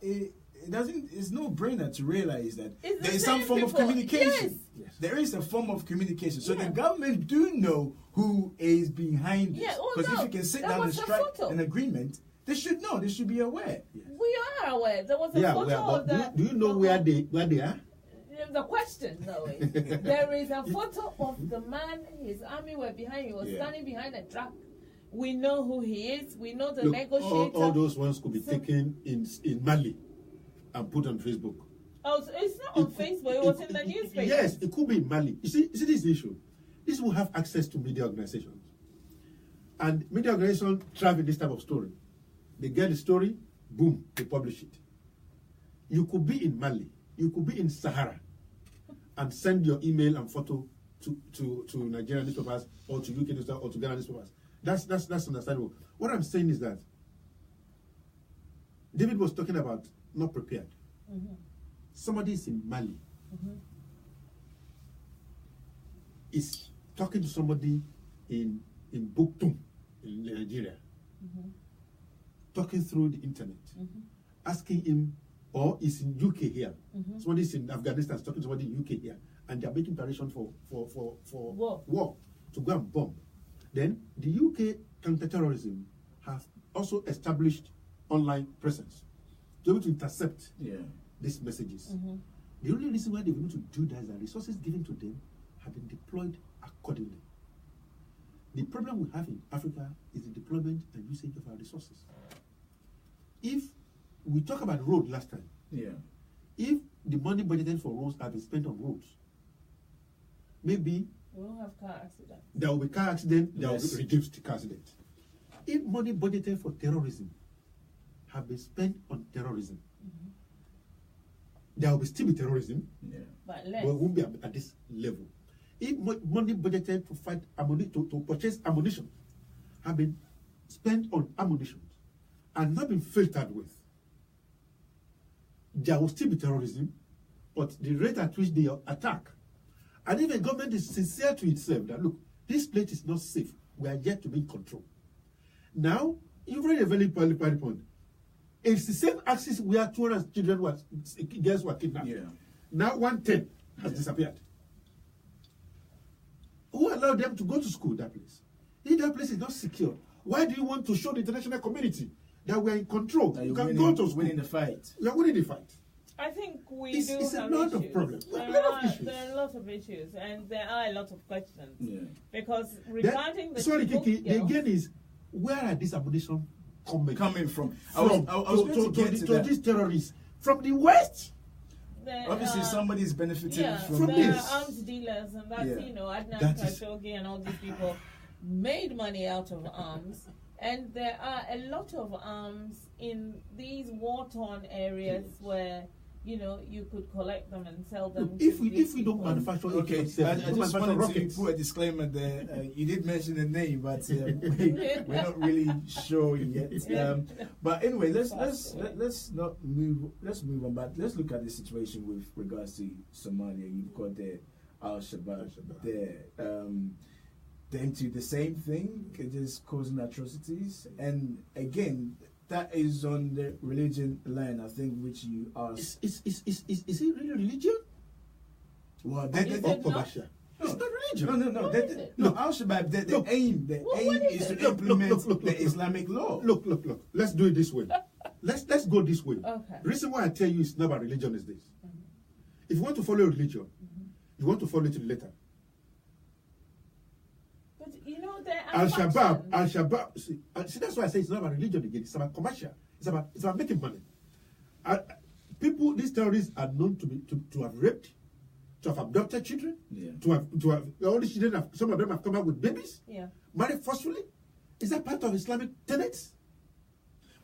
it doesn't. It's no brainer to realize that It's the there is some same form of people. communication. Yes. There is a form of communication. So Yeah. the government do know who is behind this. Yeah, well, Because no, if you can sit that down and was a strike photo. an agreement, they should know. They should be aware. We are aware. There was a Yeah, photo well, of that. do you know where they are? The question, though, is there is a photo of the man, his army were behind, he was standing behind a truck. We know who he is, we know the Look, negotiator. all those ones could be taken in Mali and put on Facebook. Oh, so it's not on Facebook, it was in the newspaper. Yes, it could be in Mali. You see this is the issue. This will have access to media organizations. And media organizations thrive in this type of story. They get the story, boom, they publish it. You could be in Mali, you could be in Sahara, and send your email and photo to Nigerian newspapers or to UK newspapers or to Ghana newspapers. That's understandable. What I'm saying is that David was talking about not prepared. Somebody is in Mali, is talking to somebody in Buktum in Nigeria, talking through the internet, asking him, or is in UK here. Somebody is in Afghanistan is talking to somebody in UK here, and they are making preparation for war to go and bomb. Then the UK counterterrorism has also established online presence to be able to intercept these messages. The only reason why they're able to do that is that resources given to them have been deployed accordingly. The problem we have in Africa is the deployment and usage of our resources. If we talk about road last time, if the money budgeted for roads have been spent on roads, maybe We'll have car accidents. There will be car accident, there will Yes. be reduced car accident. If money budgeted for terrorism have been spent on terrorism, there will still be terrorism, Yeah. But but less. it won't be at this level. If money budgeted to fight to purchase ammunition have been spent on ammunition and not been filtered with, there will still be terrorism, but the rate at which they attack. And if a government is sincere to itself that, look, this place is not safe, we are yet to be in control. Now, you've raised a very valid point. It's the same axis where 200 children girls were kidnapped. Yeah. Now 110 has disappeared. Who allowed them to go to school, that place? If that place is not secure, why do you want to show the international community that we are in control? That You you're can go to school. winning the fight. You are winning the fight. I think we It's- do it's a have lot of issues. problems. There A lot of are, issues. there are a lot of issues, and there are a lot of questions. Yeah. Because Then- regarding the sorry, Chibok Kiki, the girls- again is, where are these ammunition coming From. I from was going to get to that. these terrorists? From the West? there Obviously, are- somebody's benefiting Yeah, from from there this. are arms dealers, and that's, Yeah. Adnan That is- Khashoggi and all these people made money out of arms. And there are a lot of arms in these war-torn areas where, you could collect them and sell them. Look, to if we these don't people. manufacture it Okay, yourself, I don't just manufacture wanted rockets. to put a disclaimer there. You did mention the name, but we're not really sure yet. But anyway, let's not move. Let's move on. But let's look at the situation with regards to Somalia. You've got the Al-Shabaab there. Them to the same thing, just causing atrocities, and again, that is on the religion line, I think, which you asked. Is it really religion? Well, Is they, it Or not? commercial? It's not religion. no. What is it? No, Al-Shabaab, the Look. aim what is is to it? implement Look, the Islamic law. Look. Let's do it this way. Let's go this way. Okay. Reason why I tell you it's not about religion is this. If you want to follow religion, you want to follow it to the letter. But there are Al-Shabaab, factions. see, that's why I say it's not about religion again. It's about commercial. It's about making money. These terrorists are known to have raped, to have abducted children, Yeah. to have all these children. Some of them have come out with babies, Yeah. married forcefully. Is that part of Islamic tenets?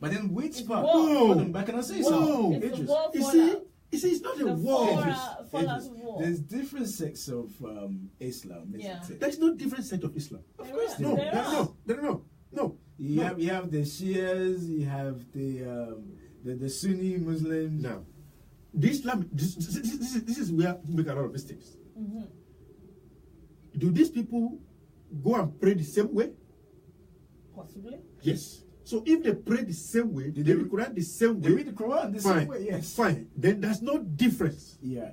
But then which It's part? war. Hold on, but can I say Whoa. something? It's Idris, a war You fallout. see, it's not a The war. fallout of war. There's different sects of Islam, isn't Yeah. it? There's no different set of Islam. Of course There No, there are. no. You have the Shias, you have the Sunni Muslims. Now, the Islam. This is where we make a lot of mistakes. Mm-hmm. Do these people go and pray the same way? Possibly. Yes. So if they pray the same way, Did they they- read the Quran the same They way, read the Quran the fine, same way, yes. fine. Then there's no difference Yeah.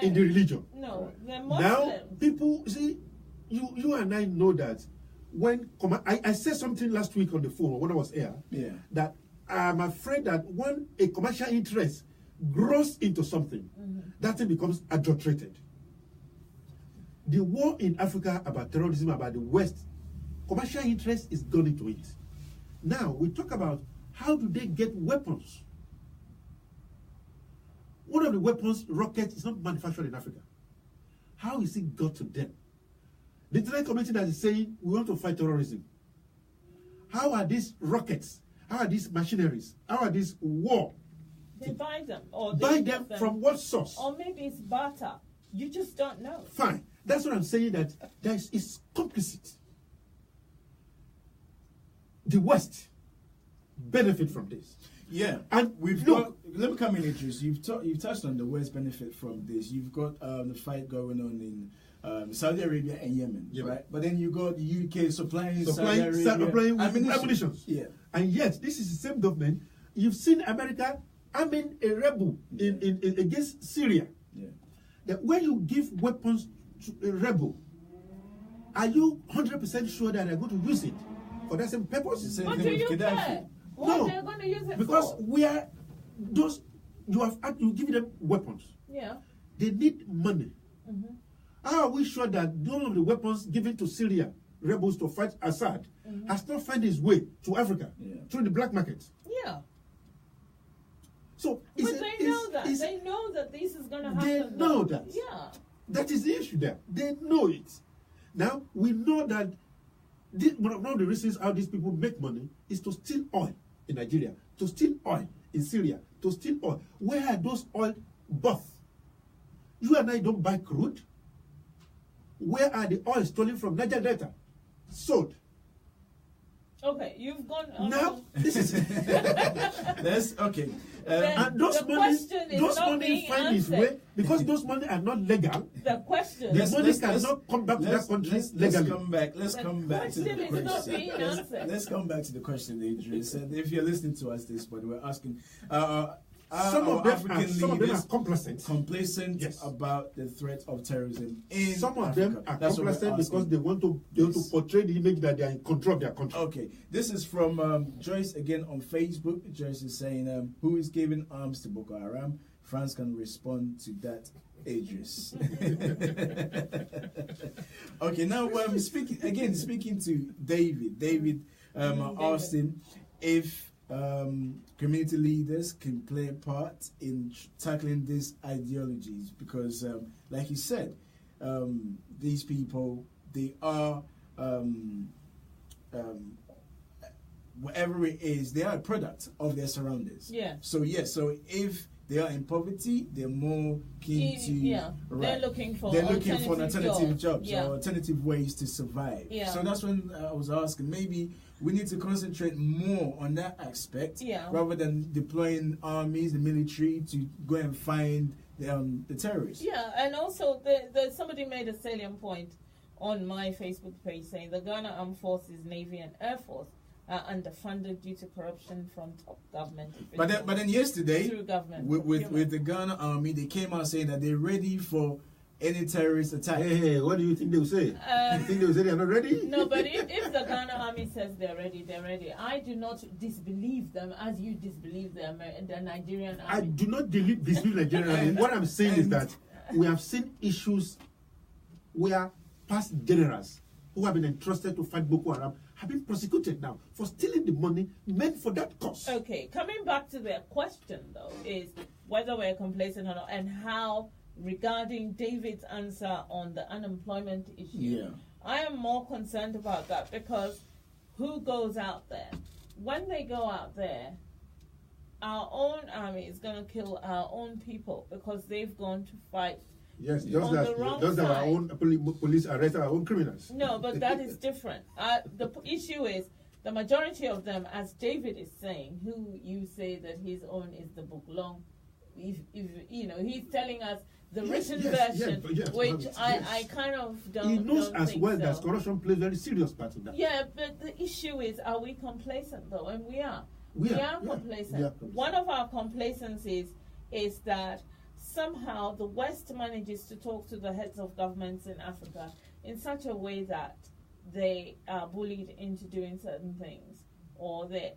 in the religion. No, they're Now, Muslims. people see, you and I know that when I said something last week on the phone when I was here, Yeah. that I'm afraid that when a commercial interest grows into something, that thing becomes adulterated. The war in Africa about terrorism, about the West, commercial interest is gone into it. Now, we talk about how do they get weapons. One of the weapons, rockets, is not manufactured in Africa. How is it got to them? The international community that is saying we want to fight terrorism. How are these rockets? How are these machineries? How are these war? They buy them. Or they Buy get them from what source? Or maybe it's barter. You just don't know. Fine. That's what I'm saying, that it's complicit. The West benefit from this. Yeah, And we've look- got. Let me come in, Idris. You've touched on the West benefit from this. You've got the fight going on in Saudi Arabia and Yemen, Yeah. right? But then you got the UK supplying Saudi Supplying Arabia with ammunition. Yeah, And yet, this is the same government. You've seen America arming a rebel in against Syria. yeah. That when you give weapons to a rebel, are you 100% sure that they're going to use it for that same purpose? The same What thing do with you Gaddafi. care? What No, they're going to use it Because for? we are those you give them weapons. Yeah. They need money. How are we sure that none of the weapons given to Syria rebels to fight Assad has not found its way to Africa through the black market? Yeah. So But they know that. They know that this is going to happen. They know that. Yeah. That is the issue there. They know it. Now, we know that one of the reasons how these people make money is to steal oil in Nigeria, to steal oil in Syria, to steal oil. Where are those oil bought? You and I don't buy crude. Where are the oil stolen from Niger Delta? Sold. Okay, you've gone on. Now, this is... That's okay. and those the money, question is those not money being find its answered. way, because those money are not legal. The question. The money cannot come back to that country legally. Let's The come back to the question is not question. being answered. Let's come back to the question, Idris. And if you're listening to us this morning, we're asking Some of them are complacent Yes. about the threat of terrorism in Some of Africa. them are That's what we're complacent because asking. they want to portray the image that they are in control of their country. Okay, this is from Joyce again on Facebook. Joyce is saying, who is giving arms to Boko Haram? France can respond to that, Idris. Okay, now speaking to David. David asked him if community leaders can play a part in tackling these ideologies, because like he said, these people, they are whatever it is, they are a product of their surroundings. Yeah. So if they are in poverty, they're more keen to They're looking for alternative jobs Yeah. or alternative ways to survive. Yeah. So that's when I was asking, maybe we need to concentrate more on that aspect rather than deploying armies, the military, to go and find the terrorists. Yeah, and also somebody made a salient point on my Facebook page saying the Ghana Armed Forces, Navy and Air Force are underfunded due to corruption from top government officials. But then yesterday, through government with the Ghana Army, they came out saying that they're ready for any terrorist attack. Hey, what do you think they will say? You think they will say they are not ready? No, but if the Ghana Army says they're ready, they're ready. I do not disbelieve them as you disbelieve the Nigerian Army. I do not disbelieve Nigerian Army. What I'm saying is that we have seen issues where past generals who have been entrusted to fight Boko Haram have been prosecuted now for stealing the money meant for that cause. Okay, coming back to their question though, is whether we're complacent or not, and how, regarding David's answer on the unemployment issue, I am more concerned about that, because who goes out there? When they go out there, our own army is going to kill our own people because they've gone to fight. Yes, on the wrong just that our side. own police arrest our own criminals. No, but that is different. The issue is the majority of them, as David is saying, who you say that his own is the book long. If he's telling us the written version, which I kind of don't. He knows as well so. that corruption plays a very serious part in that. Yeah, but the issue is, are we complacent though? And we are. We are complacent. One of our complacencies is that somehow the West manages to talk to the heads of governments in Africa in such a way that they are bullied into doing certain things,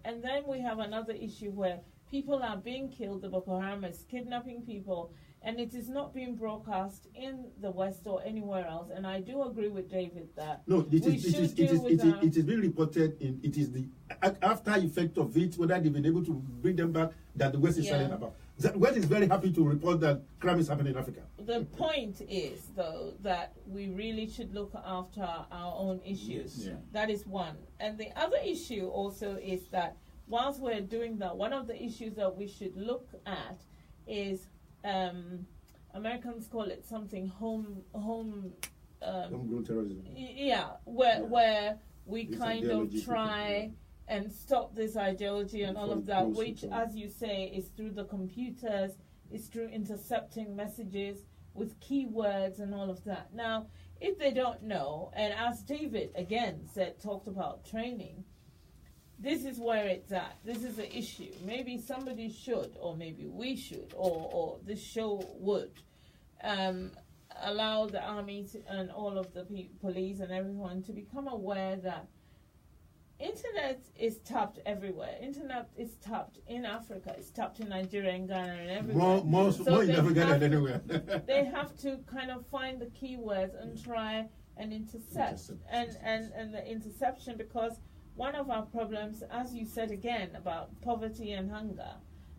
and then we have another issue where people are being killed. The Boko Haram is kidnapping people, and it is not being broadcast in the West or anywhere else. And I do agree with David that it is being reported it is the after effect of it, whether they've been able to bring them back, that the West is silent about. The West is very happy to report that crime is happening in Africa. The point is, though, that we really should look after our own issues. Yes. Yeah. That is one. And the other issue also is that whilst we're doing that, one of the issues that we should look at is Americans call it something homegrown terrorism. Yeah, where we kind of try and stop this ideology and all of that, which, as you say, is through the computers, is through intercepting messages with keywords and all of that. Now, if they don't know, and as David again talked about training, this is where it's at. This is the issue. Maybe somebody should, or maybe we should, or this show would, allow the army and all of the police and everyone to become aware that internet is tapped everywhere. Internet is tapped in Africa. It's tapped in Nigeria and Ghana and everywhere. More in Africa than anywhere. They have to kind of find the keywords and try and intercept. And the interception, because one of our problems, as you said again, about poverty and hunger.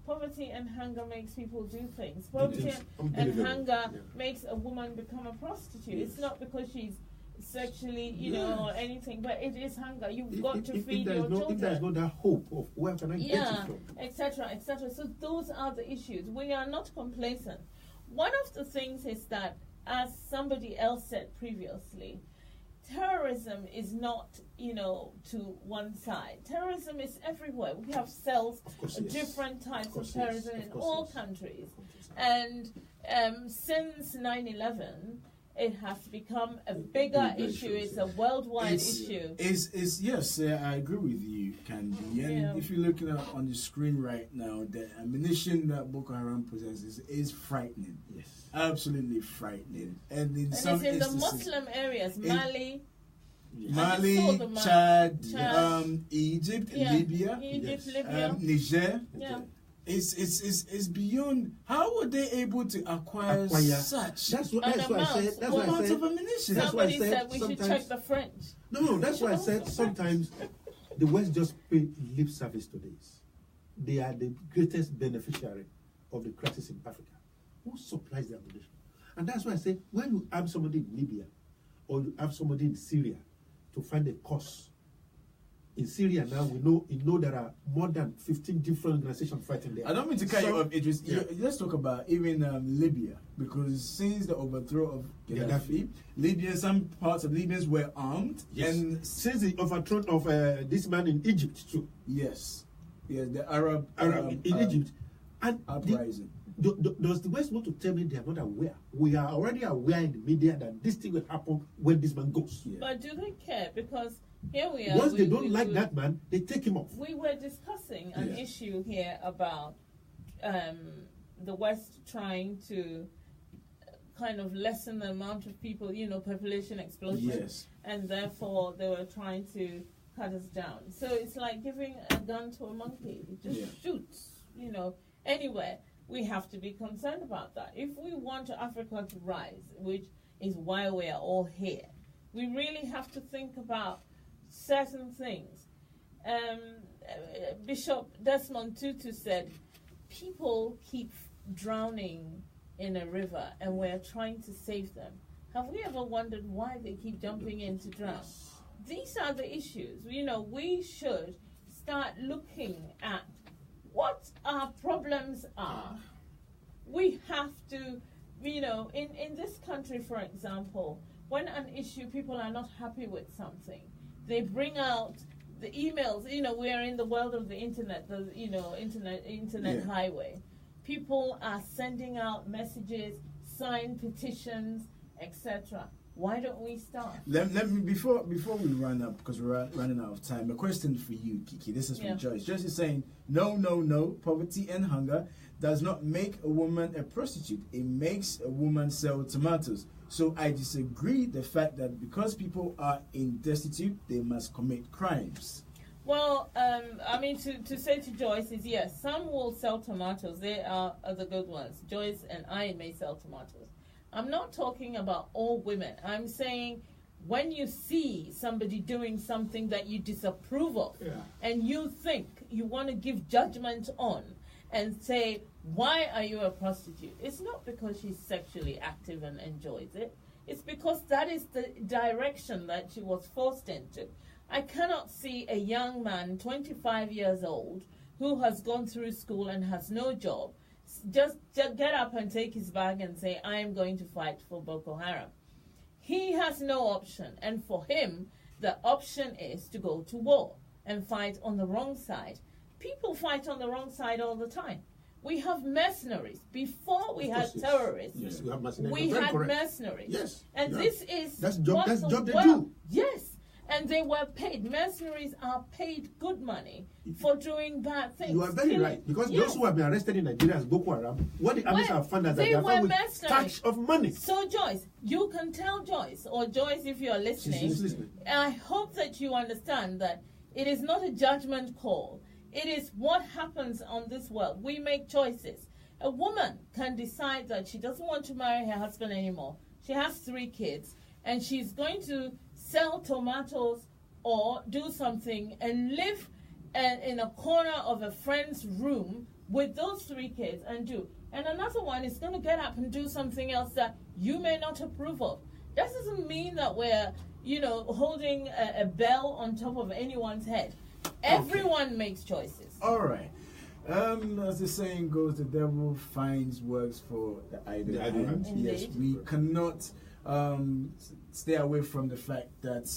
Poverty and hunger makes people do things. Poverty and hunger makes a woman become a prostitute. Yes. It's not because she's sexually, you know, or anything, but it is hunger. You've got to feed if your children. If there's no that hope of where can I get it from? etc., etc. So those are the issues. We are not complacent. One of the things is that, as somebody else said previously, terrorism is not, you know, to one side. Terrorism is everywhere. We have cells, different types of terrorism in all countries. And since 9/11, it has become a bigger issue. It's a worldwide issue. Yes, I agree with you, Candy. And if you're looking at on the screen right now, the ammunition that Boko Haram possesses is frightening. Yes, absolutely frightening. And in some it's in instances, the Muslim areas, Mali, Chad, Egypt, Libya, Niger. Yeah. It's beyond. How were they able to acquire such that's why I said of ammunition? Somebody said we should check the French. No, that's why I said sometimes the West just pay lip service to this. They are the greatest beneficiary of the crisis in Africa. Who supplies the ammunition? And that's why I say when you have somebody in Libya or you have somebody in Syria to find a cause. In Syria now, we know there are more than 15 different organizations fighting there. I don't mean to cut you off, Idris. Let's talk about even Libya, because since the overthrow of Gaddafi, Libya, some parts of Libyans were armed. Yes. And since the overthrow of this man in Egypt too. Yes, the Arab in Egypt, and uprising. Does the West want to tell me they are not aware? We are already aware in the media that this thing will happen when this man goes. Yeah. But do they care? Because here we are. Once they don't like that man, they take him off. We were discussing an issue here about the West trying to kind of lessen the amount of people, you know, population explosion. Yes. And therefore they were trying to cut us down. So it's like giving a gun to a monkey. It just shoots, you know, anywhere. We have to be concerned about that. If we want Africa to rise, which is why we are all here, we really have to think about certain things. Bishop Desmond Tutu said, people keep drowning in a river and we're trying to save them. Have we ever wondered why they keep jumping in to drown? These are the issues. You know, we should start looking at what our problems are. We have to, you know, in this country, for example, when an issue, people are not happy with something, they bring out the emails. You know, we are in the world of the internet, internet highway. People are sending out messages, signed petitions, etc. Why don't we start? Let me before we run up, because we're running out of time. A question for you, Kiki. This is from Joyce. Joyce is saying, no. Poverty and hunger does not make a woman a prostitute. It makes a woman sell tomatoes. So I disagree the fact that because people are in destitute, they must commit crimes. Well, I mean, to say to Joyce is yes, some will sell tomatoes. They are the good ones. Joyce and I may sell tomatoes. I'm not talking about all women. I'm saying when you see somebody doing something that you disapprove of and you think you want to give judgment on and say, why are you a prostitute? It's not because she's sexually active and enjoys it. It's because that is the direction that she was forced into. I cannot see a young man, 25 years old, who has gone through school and has no job, just get up and take his bag and say, I am going to fight for Boko Haram. He has no option. And for him, the option is to go to war and fight on the wrong side. People fight on the wrong side all the time. We have mercenaries. Before we had terrorists, we have mercenaries. We had mercenaries. Yes. And this is that's job they do. Yes. And they were paid. Mercenaries are paid good money for doing bad things. You are very right. Because those who have been arrested in Nigeria as Boko Haram, what the armies have found is that they are found with stacks of money. So Joyce, you can tell Joyce, or Joyce if you are listening, she's listening. I hope that you understand that it is not a judgment call. It is what happens on this world. We make choices. A woman can decide that she doesn't want to marry her husband anymore. She has 3 kids, and she's going to sell tomatoes or do something and live in a corner of a friend's room with those 3 kids and do. And another one is going to get up and do something else that you may not approve of. That doesn't mean that we're, holding a bell on top of anyone's head. Everyone makes choices. All right. As the saying goes, the devil finds works for the idle hand. Yes, we cannot stay away from the fact that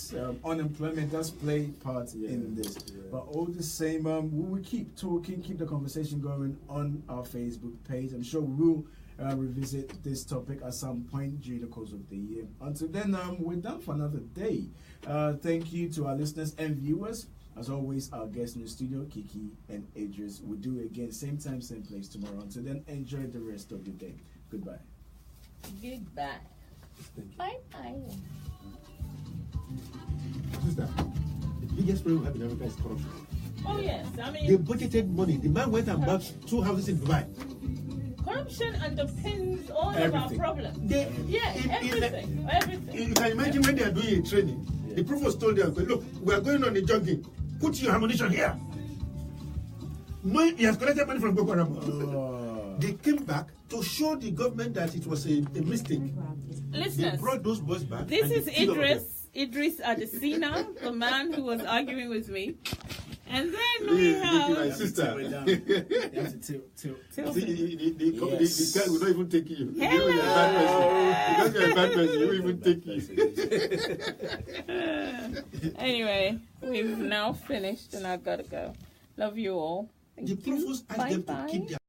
unemployment does play part in this. But all the same, we will keep talking, keep the conversation going on our Facebook page. I'm sure we will revisit this topic at some point during the course of the year. Until then, we're done for another day. Thank you to our listeners and viewers. As always, our guests in the studio, Kiki and Idris. We'll do it again, same time, same place tomorrow. Until then, enjoy the rest of the day. Goodbye. Goodbye. Bye-bye. Sister, the biggest problem we have in America is corruption. Oh, yes. I mean, they budgeted money. The man went and bought 2 houses in Dubai. Corruption underpins all of our problems. Everything. You can imagine when they are doing a training, the provost told them, look, we are going on a jogging. Put your ammunition here. No, he has collected money from Boko Haram. They came back to show the government that it was a mistake. Listeners, they brought those boys back. This is Idris Adesina, the man who was arguing with me. And then we have my sister. The guy will not even take you. Hello. Because you're a bad person, he will even take you. Anyway, we've now finished and I gotta go. Love you all. Thank you. The provost asked them to keep their